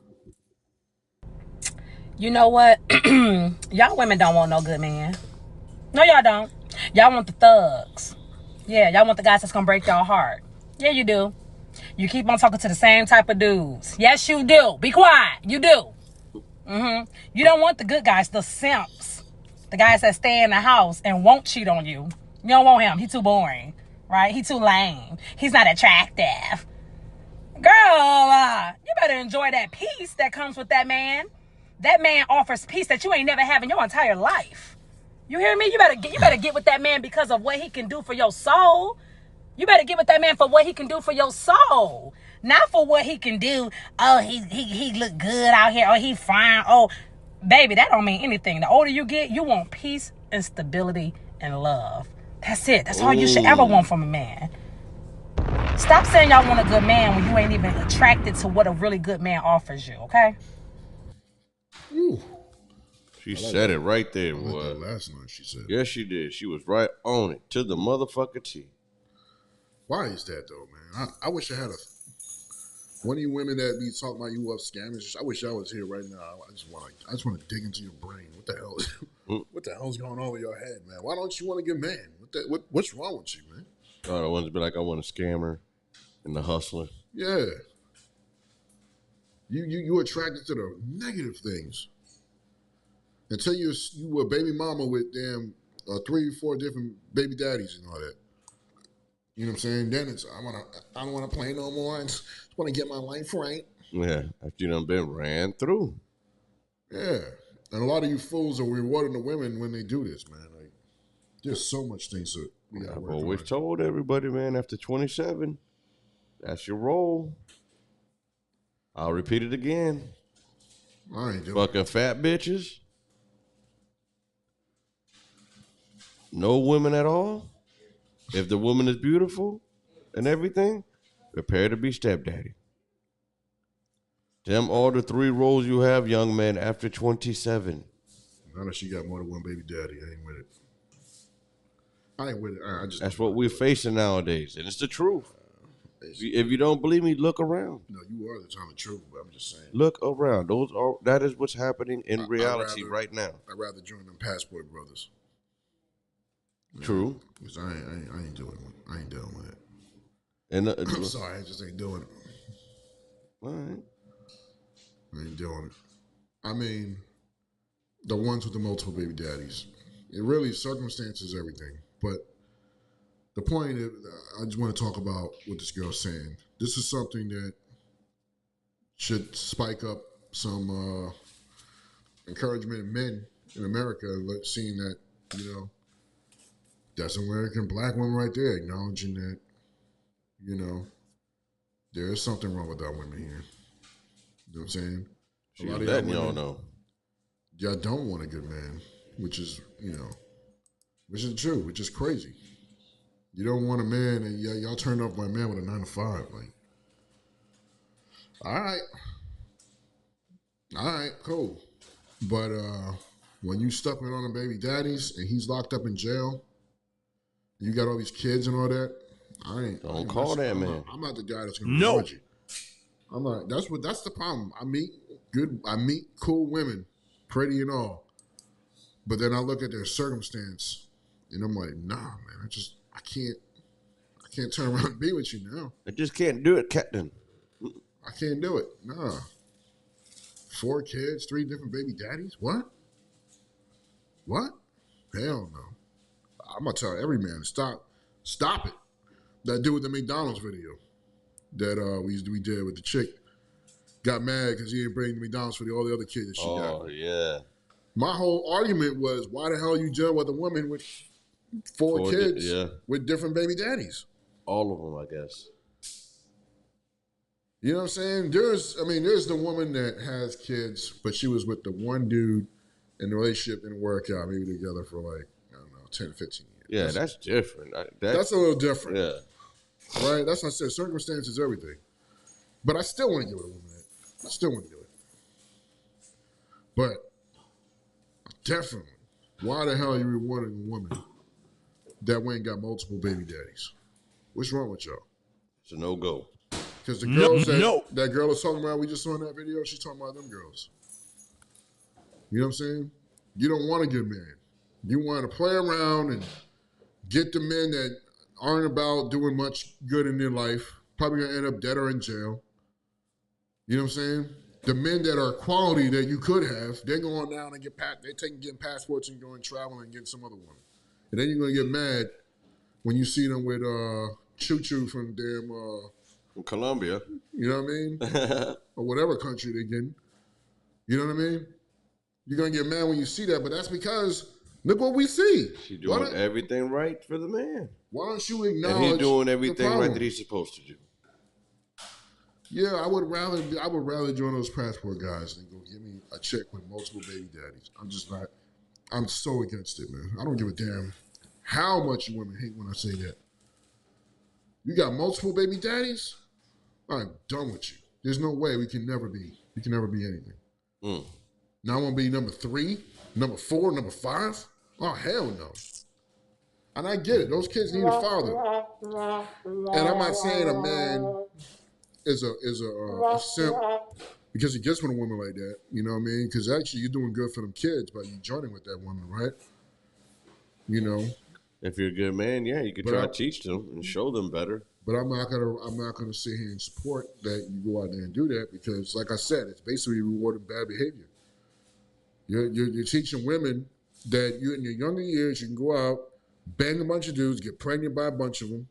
You know what? Y'all women don't want no good man. No, y'all don't. Y'all want the thugs. Yeah, y'all want the guys that's gonna break y'all heart. Yeah, you do. You keep on talking to the same type of dudes. Yes, you do. Be quiet. You do. You don't want the good guys, the simps. The guys that stay in the house and won't cheat on you. You don't want him. He too boring. Right? He too lame. He's not attractive. Girl, you better enjoy that peace that comes with that man. That man offers peace that you ain't never had in your entire life. You hear me? You better get with that man because of what he can do for your soul. You better get with that man for what he can do for your soul. Not for what he can do. Oh, he look good out here. Oh, he fine. Oh, baby, that don't mean anything. The older you get, you want peace and stability and love. That's it. That's all you should ever want from a man. Stop saying y'all want a good man when you ain't even attracted to what a really good man offers you, okay? Ooh. She said it right there, boy. Last night she said. Yes, she did. She was right on it to the motherfucker T. Why is that though, man? I wish I had one of you women that be talking about you love scammers. I wish I was here right now. I just want to dig into your brain. What the hell? What the hell's going on with your head, man? Why don't you want a good man? What's wrong with you, man? I want to be like, I want a scammer and the hustler. Yeah. You attracted to the negative things. Until you were a baby mama with damn 3, 4 different baby daddies and all that. You know what I'm saying? Then it's I don't want to play no more. I just want to get my life right. Yeah, after you done been ran through. Yeah, and a lot of you fools are rewarding the women when they do this, man. Like, there's so much things that we got to work on. I've always told everybody, man, after 27, that's your role. I'll repeat it again. I ain't doing fucking fat bitches. No women at all. If the woman is beautiful and everything, prepare to be stepdaddy. Them are the 3 roles you have, young man, after 27. Not that she got more than one baby daddy. I ain't with it. I ain't with it. I just That's what we're facing nowadays, and it's the truth. If you don't believe me, look around. No, you are telling the truth, but I'm just saying. Look around. That is what's happening in reality right now. I'd rather join them passport brothers. True. Because I ain't doing it. I ain't dealing with it. And I'm sorry, I just ain't doing it. All right. I ain't doing it. I mean, the ones with the multiple baby daddies. It really, circumstances, everything. But the point is, I just want to talk about what this girl's saying. This is something that should spike up some encouragement in men in America, seeing that, that's an American black woman right there, acknowledging that, there is something wrong with our women here. You know what I'm saying? She's letting y'all know. Y'all don't want a good man, which is, which is true, which is crazy. You don't want a man, and y'all turned off my man with a 9 to 5. Like, all right, cool. But when you stuck with on the baby daddies and he's locked up in jail, you got all these kids and all that. Don't call that man. I'm not the guy that's gonna reward you. I'm not. That's the problem. I meet cool women, pretty and all, but then I look at their circumstance and I'm like, nah, man, I I can't turn around and be with you now. I just can't do it, Captain. I can't do it. Nah. 4 kids, 3 different baby daddies? What? What? Hell no. I'm going to tell every man to stop. Stop it. That dude with the McDonald's video that we did with the chick got mad because he didn't bring the McDonald's for all the other kids that she got. Oh, yeah. My whole argument was, why the hell you dealing with a woman with 4 kids with different baby daddies? All of them, I guess. You know what I'm saying? There's the woman that has kids, but she was with the one dude and the relationship didn't work out. Maybe together for like, I don't know, 10, 15 years. Yeah, that's different. That's a little different. Yeah. Right? That's what I said. Circumstances, everything. But I still want to give it a woman that. I still want to do it. But definitely, why the hell are you rewarding a woman that went and got multiple baby daddies? What's wrong with y'all? It's a no-go. Because the girls that girl was talking about, we just saw in that video, she's talking about them girls. You know what I'm saying? You don't want a good man. You want to play around and get the men that aren't about doing much good in their life, probably going to end up dead or in jail. You know what I'm saying? The men that are quality that you could have, they're going down and getting passports and going traveling and getting some other woman. And then you're going to get mad when you see them with Choo Choo from damn... from Colombia. You know what I mean? Or whatever country they're getting. You know what I mean? You're going to get mad when you see that, but that's because look what we see. She's doing everything right for the man. Why don't you acknowledge and he's doing everything right that he's supposed to do. Yeah, I would rather join those passport guys than go give me a check with multiple baby daddies. I'm so against it, man. I don't give a damn how much you women hate when I say that. You got multiple baby daddies? I'm done with you. There's no way we can never be anything. Now I want to be number 3, number 4, number 5? Oh, hell no. And I get it. Those kids need a father. And I'm not saying a man is a simp because he gets with a woman like that. You know what I mean? Because actually you're doing good for them kids by you joining with that woman, right? You know? If you're a good man, yeah, you could try to teach them and show them better. But I'm not gonna sit here and support that you go out there and do that because, like I said, it's basically rewarding bad behavior. You're teaching women that you in your younger years you can go out, bang a bunch of dudes, get pregnant by a bunch of them,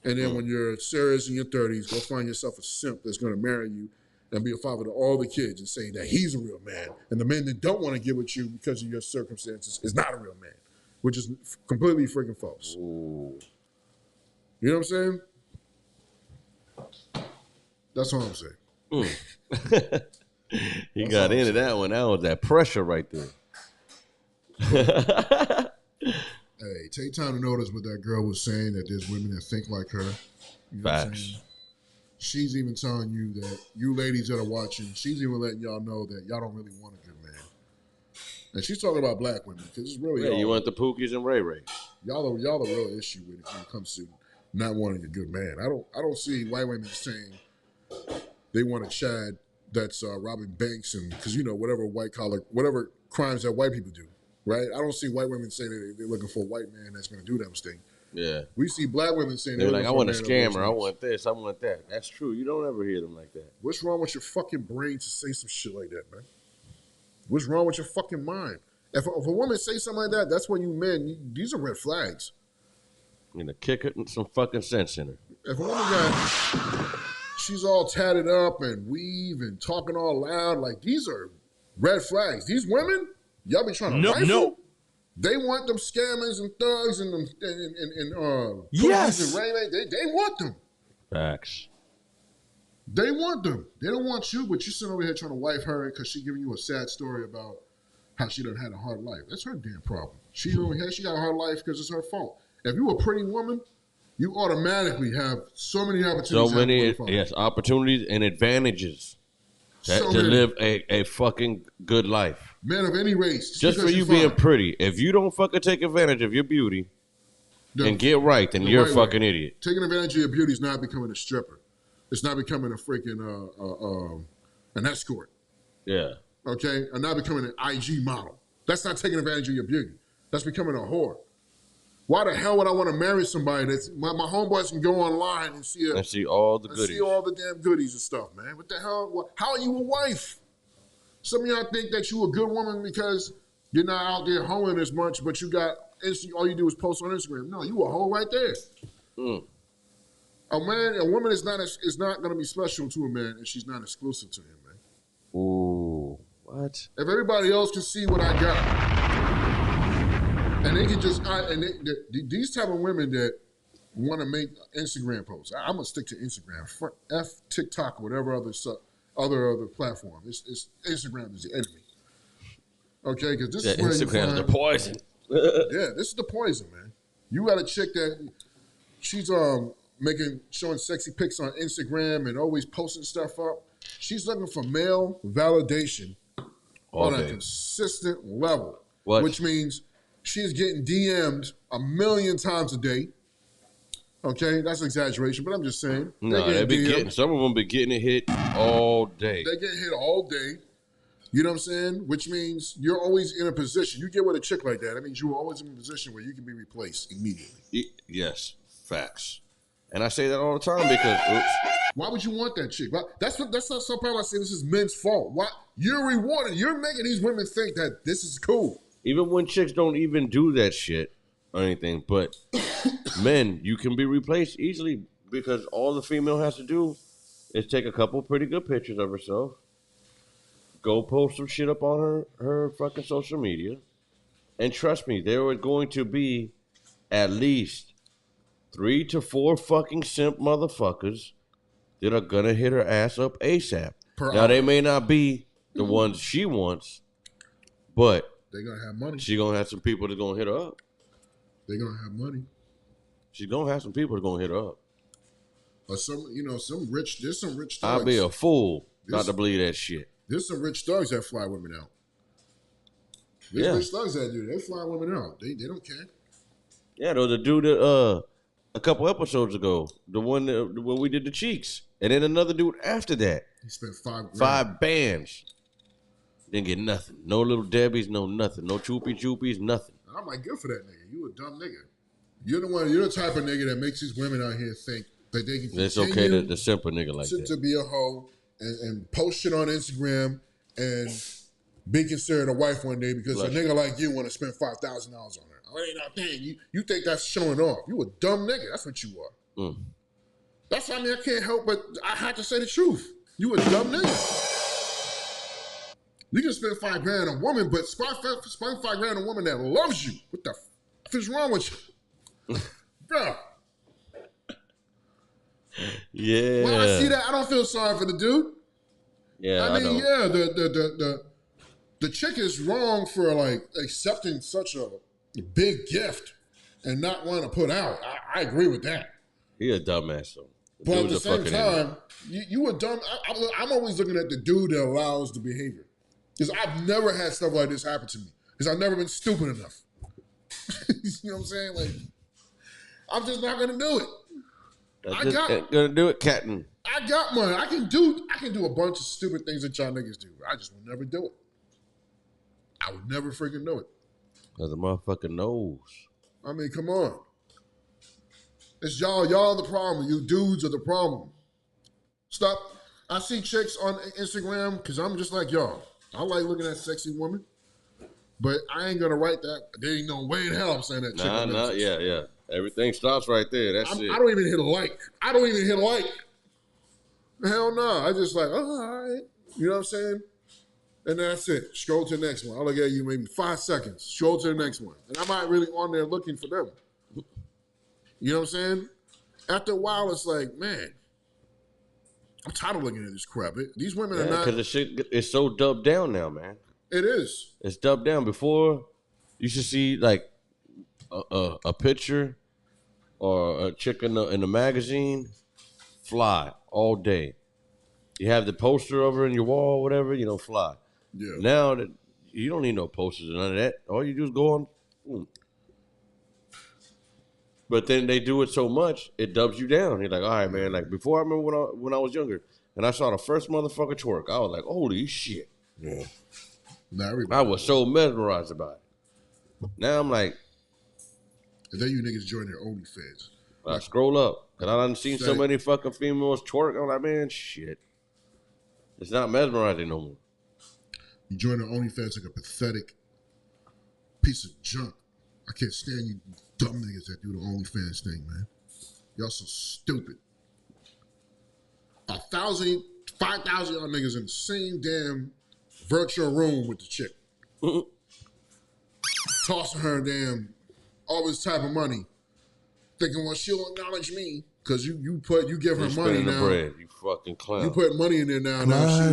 and then when you're serious in your 30s, go find yourself a simp that's gonna marry you and be a father to all the kids and say that he's a real man, and the man that don't want to get with you because of your circumstances is not a real man, which is completely freaking false. Ooh. You know what I'm saying? That's all I'm saying. He got into that one. That was that pressure right there. Hey, take time to notice what that girl was saying, that there's women that think like her. You know Facts. She's even telling you that, you ladies that are watching, she's even letting y'all know that y'all don't really want a good man. And she's talking about black women, because it's really you want the Pookies and Ray Ray. Y'all the real issue with it when it comes to not wanting a good man. I don't see white women saying they want a Chad that's robbing banks and because whatever crimes that white people do, right? I don't see white women saying they're looking for a white man that's going to do those things. Yeah, we see black women saying they're like, I want a scammer, I want this, I want that. That's true. You don't ever hear them like that. What's wrong with your fucking brain to say some shit like that, man? What's wrong with your fucking mind? If a woman say something like that, that's when you men. These are red flags. You know, kick it and some fucking sense in her. If a woman she's all tatted up and weave and talking all loud, like these are red flags. These women, y'all be trying to rifle. They want them scammers and thugs and them yes, and Ray Ray. They want them. Facts. They want them. They don't want you, but you sitting over here trying to wife her because she giving you a sad story about how she done had a hard life. That's her damn problem. She got a hard life because it's her fault. If you a pretty woman, you automatically have so many opportunities. Yes, opportunities and advantages to live a fucking good life. Men of any race. Just for you being pretty. If you don't fucking take advantage of your beauty and get right, then you're a fucking idiot. Taking advantage of your beauty is not becoming a stripper. It's not becoming a freaking an escort. Yeah. Okay? Or not becoming an IG model. That's not taking advantage of your beauty. That's becoming a whore. Why the hell would I want to marry somebody that's my homeboys can go online and see all the goodies. See all the damn goodies and stuff, man. What the hell? How are you a wife? Some of y'all think that you a good woman because you're not out there hoeing as much, but you got all you do is post on Instagram. No, you a hoe right there. A woman is not going to be special to a man if she's not exclusive to him, man. Ooh, what? If everybody else can see what I got, and they can just, these type of women that want to make Instagram posts, I'm gonna stick to Instagram. F TikTok or whatever other platform. It's Instagram is the enemy. Okay, because this is where Instagram's the poison. Yeah, this is the poison, man. You got a chick that she's showing sexy pics on Instagram and always posting stuff up. She's looking for male validation on a consistent level, which means she's getting DM'd 1,000,000 times a day. Okay, that's an exaggeration, but I'm just saying. No, some of them be getting it hit all day. They get hit all day. You know what I'm saying? Which means you're always in a position. You get with a chick like that, that means you're always in a position where you can be replaced immediately. Yes, facts. And I say that all the time because, why would you want that chick? That's not some part I say this is men's fault. Why? You're rewarded. You're making these women think that this is cool. Even when chicks don't even do that shit or anything, but men, you can be replaced easily because all the female has to do is take a couple pretty good pictures of herself, go post some shit up on her fucking social media, and trust me, there are going to be at least 3 to 4 fucking simp motherfuckers that are gonna hit her ass up ASAP. Now they may not be the ones she wants, but they're gonna have money. She gonna have some people that's gonna hit her up. They're gonna have money. She's gonna have some people that's gonna hit her up. Or there's some rich thugs. I'd be a fool not to believe that shit. There's some rich thugs that fly women out. There's rich thugs that do. They fly women out. They don't care. Yeah, there was a dude that a couple episodes ago, the one when we did the cheeks, and then another dude after that. He spent $5,000. 5 bands. Didn't get nothing. No little Debbies, no nothing. No choopies, nothing. I'm like, good for that nigga. You a dumb nigga. You're the type of nigga that makes these women out here think that they can it's okay to simp a nigga like that. To be a hoe and post shit on Instagram and be considered a wife one day because a nigga like you want to spend $5,000 on her. Oh, ain't not thing. You think that's showing off. You a dumb nigga. That's what you are. That's what I mean. I can't help but I have to say the truth. You a dumb nigga. You can spend $5,000 on a woman, but spend $5,000 on a woman that loves you. What the f is wrong with you? Bro. Yeah. When I see that, I don't feel sorry for the dude. Yeah, I mean, yeah, the chick is wrong for like accepting such a big gift and not wanting to put out. I agree with that. He a dumbass though. But at the same time, you a dumb. I'm always looking at the dude that allows the behavior. Because I've never had stuff like this happen to me. Because I've never been stupid enough. You know what I'm saying? Like, I'm just not gonna do it. Gonna do it, Captain. I got money. I can do a bunch of stupid things that y'all niggas do. I just will never do it. I would never freaking do it. Cause the motherfucker knows. I mean, come on. It's y'all. Y'all the problem. You dudes are the problem. Stop. I see chicks on Instagram because I'm just like y'all. I like looking at sexy women, but I ain't gonna write that. There ain't no way in hell I'm saying that. Nah, yeah. Everything stops right there. That's it. I don't even hit a like. Hell no. I just like, oh, all right. You know what I'm saying? And that's it. Scroll to the next one. I'll look at you maybe 5 seconds. Scroll to the next one. And I'm not really on there looking for them. You know what I'm saying? After a while, it's like, man, I'm tired of looking at this crap. These women are not. Because the shit is so dubbed down now, man. It is. It's dubbed down. Before, you should see like a picture or a chick in the magazine, fly all day. You have the poster over in your wall, whatever, fly. Yeah. Now that you don't need no posters or none of that. All you do is go on. Boom. But then they do it so much, it dubs you down. You're like, all right, man. Like before, I remember when I was younger, and I saw the first motherfucker twerk, I was like, holy shit. Yeah. I was so mesmerized about it. Now I'm like, And then you niggas join their OnlyFans. I scroll up, and I done seen so many fucking females twerk. I'm like, man, shit. It's not mesmerizing no more. You join the OnlyFans like a pathetic piece of junk. I can't stand you dumb niggas that do the OnlyFans thing, man. Y'all so stupid. 1,000, 5,000 y'all niggas in the same damn virtual room with the chick. Tossing her damn all this type of money. Thinking, well, she'll acknowledge me. Because you give her money now. Bread, you fucking clown. You put money in there now.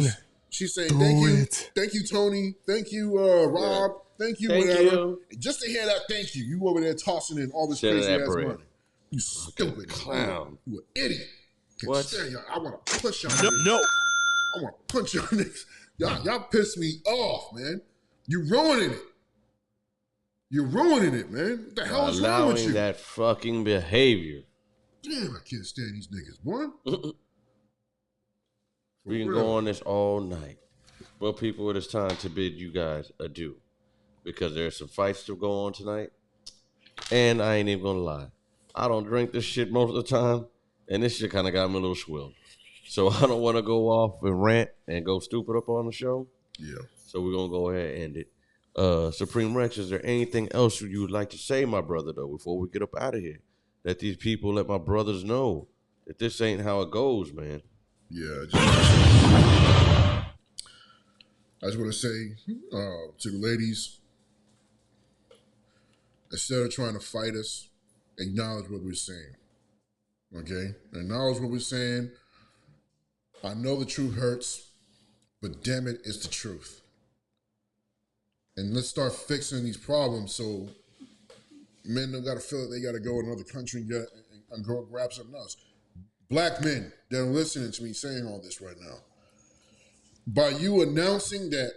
She's saying, thank you, Tony. Thank you, Rob. Thank you, whatever. Just to hear that thank you over there tossing in all this crazy ass money. You stupid clown. You an idiot. What? I want to punch y'all niggas. No. I want to punch y'all niggas. Y'all piss me off, man. You're ruining it. You're ruining it, man. What the hell is wrong with you? Allowing that fucking behavior. Damn, I can't stand these niggas, boy. We can go on this all night. Well, people, it is time to bid you guys adieu. Because there's some fights to go on tonight. And I ain't even gonna lie. I don't drink this shit most of the time. And this shit kind of got me a little swilled. So I don't want to go off and rant and go stupid up on the show. Yeah. So we're going to go ahead and end it. Supreme Rex, is there anything else you would like to say, my brother, though, before we get up out of here? Let these people, let my brothers know that this ain't how it goes, man. Yeah. I just want to say to the ladies, instead of trying to fight us, acknowledge what we're saying. Okay? Acknowledge what we're saying. I know the truth hurts, but damn it, it's the truth. And let's start fixing these problems so men don't got to feel that they got to go in another country and go grab something else. Black men that are listening to me saying all this right now, by you announcing that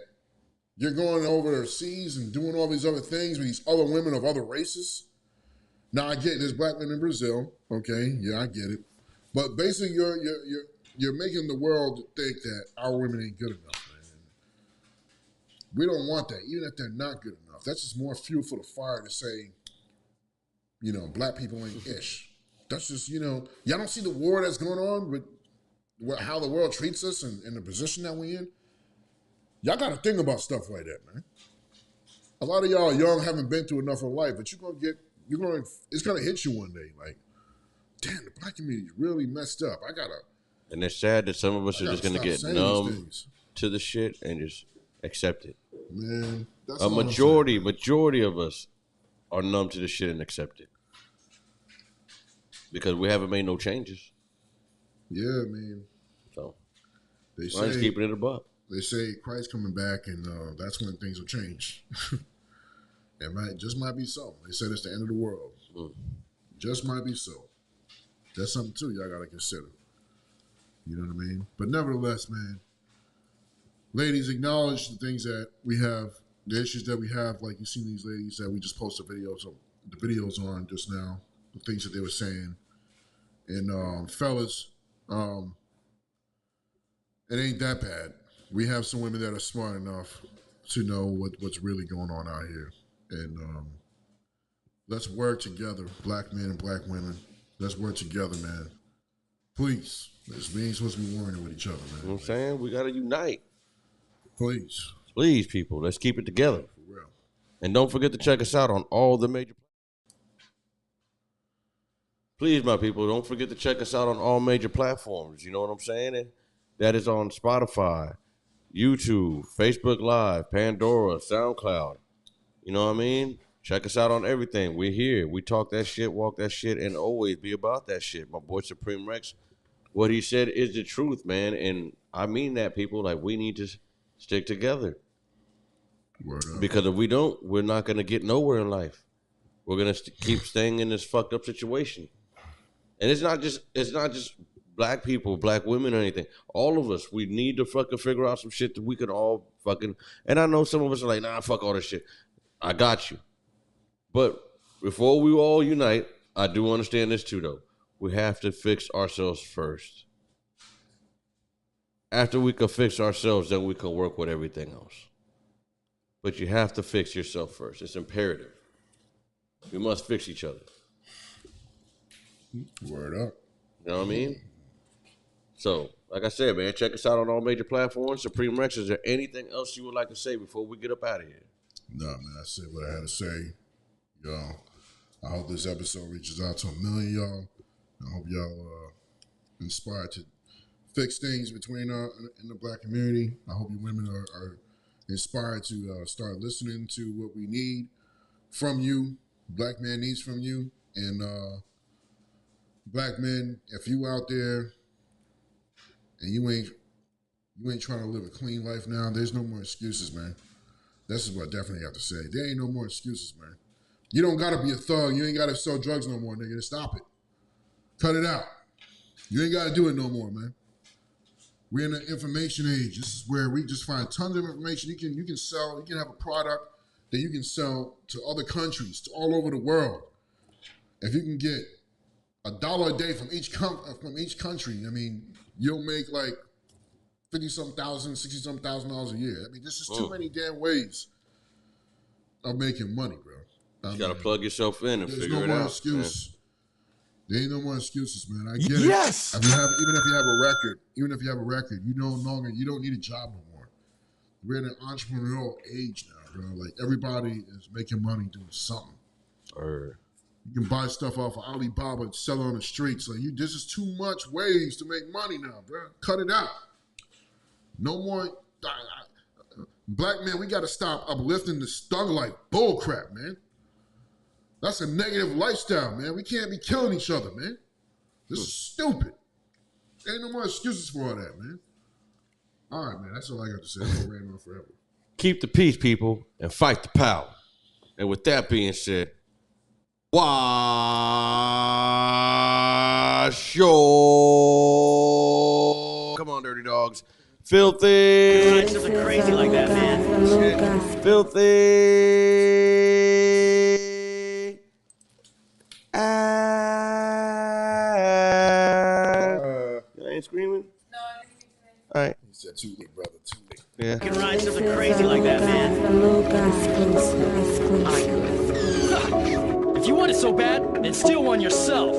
you're going overseas and doing all these other things with these other women of other races. Now I get it, there's black men in Brazil, okay? Yeah, I get it. But basically you're making the world think that our women ain't good enough, man. We don't want that, even if they're not good enough. That's just more fuel for the fire to say, black people ain't ish. That's just, y'all don't see the war that's going on with how the world treats us and the position that we in? Y'all got to think about stuff like that, man. A lot of y'all young haven't been through enough of life, but it's going to hit you one day. Like, damn, the black community is really messed up. And it's sad that some of us are just going to get numb to the shit and just accept it. Man, that's a majority of us are numb to the shit and accept it. Because we haven't made no changes. Yeah, man. So, I'm just keeping it a buck. They say Christ coming back, and that's when things will change. It just might be so. They said it's the end of the world. Just might be so. That's something, too, y'all got to consider. You know what I mean? But nevertheless, man, ladies, acknowledge the things that we have, the issues that we have, like you seen these ladies that we just posted the videos on just now, the things that they were saying. And fellas, it ain't that bad. We have some women that are smart enough to know what's really going on out here. And let's work together, black men and black women. Let's work together, man. Please. We ain't supposed to be warring with each other, man. You know what I'm saying? We got to unite. Please. Please, people. Let's keep it together. For real. And don't forget to check us out on all the major... Please, my people, don't forget to check us out on all major platforms. You know what I'm saying? And that is on Spotify, YouTube, Facebook Live, Pandora, SoundCloud. You know what I mean? Check us out on everything. We're here. We talk that shit, walk that shit, and always be about that shit. My boy Supreme Rex, what he said is the truth, man. And I mean that, people. Like, we need to stick together. Word up. Because if we don't, we're not going to get nowhere in life. We're going to keep staying in this fucked up situation. And it's not just black people, black women or anything. All of us, we need to fucking figure out some shit that we can all fucking... And I know some of us are like, nah, fuck all this shit. I got you. But before we all unite, I do understand this too, though. We have to fix ourselves first. After we can fix ourselves, then we can work with everything else. But you have to fix yourself first. It's imperative. We must fix each other. Word up. You know what I mean? So, like I said, man, check us out on all major platforms. Supreme Rex, is there anything else you would like to say before we get up out of here? No, man, I said what I had to say. Y'all, I hope this episode reaches out to 1 million y'all. I hope y'all inspired to fix things between in the black community. I hope you women are inspired to start listening to what we need from you, black man needs from you. And black men, if you out there and you ain't trying to live a clean life now, there's no more excuses, man. This is what I definitely have to say. There ain't no more excuses, man. You don't gotta be a thug. You ain't gotta sell drugs no more, nigga. Stop it. Cut it out. You ain't gotta do it no more, man. We're in an information age. This is where we just find tons of information. You can sell, you can have a product that you can sell to other countries, to all over the world. If you can get $1 a day from each country, I mean, you'll make like 50-something thousand, 60-something $1,000 a year. I mean, this is too many damn ways of making money, bro. You gotta plug yourself in and figure it out. There's no more excuse. Man. There ain't no more excuses, man. I get it. Yes. Even if you have a record, you don't need a job no more. We're in an entrepreneurial age now, bro. Like everybody is making money doing something. You can buy stuff off of Alibaba and sell it on the streets. Like this is too much ways to make money now, bro. Cut it out. No more. Black men, we got to stop uplifting the thug like bull crap, man. That's a negative lifestyle, man. We can't be killing each other, man. This is stupid. There ain't no more excuses for all that, man. All right, man. That's all I got to say. I'm gonna ran on forever. Keep the peace, people, and fight the power. And with that being said, wash your... Come on, dirty dogs. Filthy. You're something crazy like that, man. Filthy. You ain't screaming? No, I didn't. All right. He said too late, brother. Too late. Yeah. You can ride something crazy like that, man. If you want it so bad, then steal one yourself.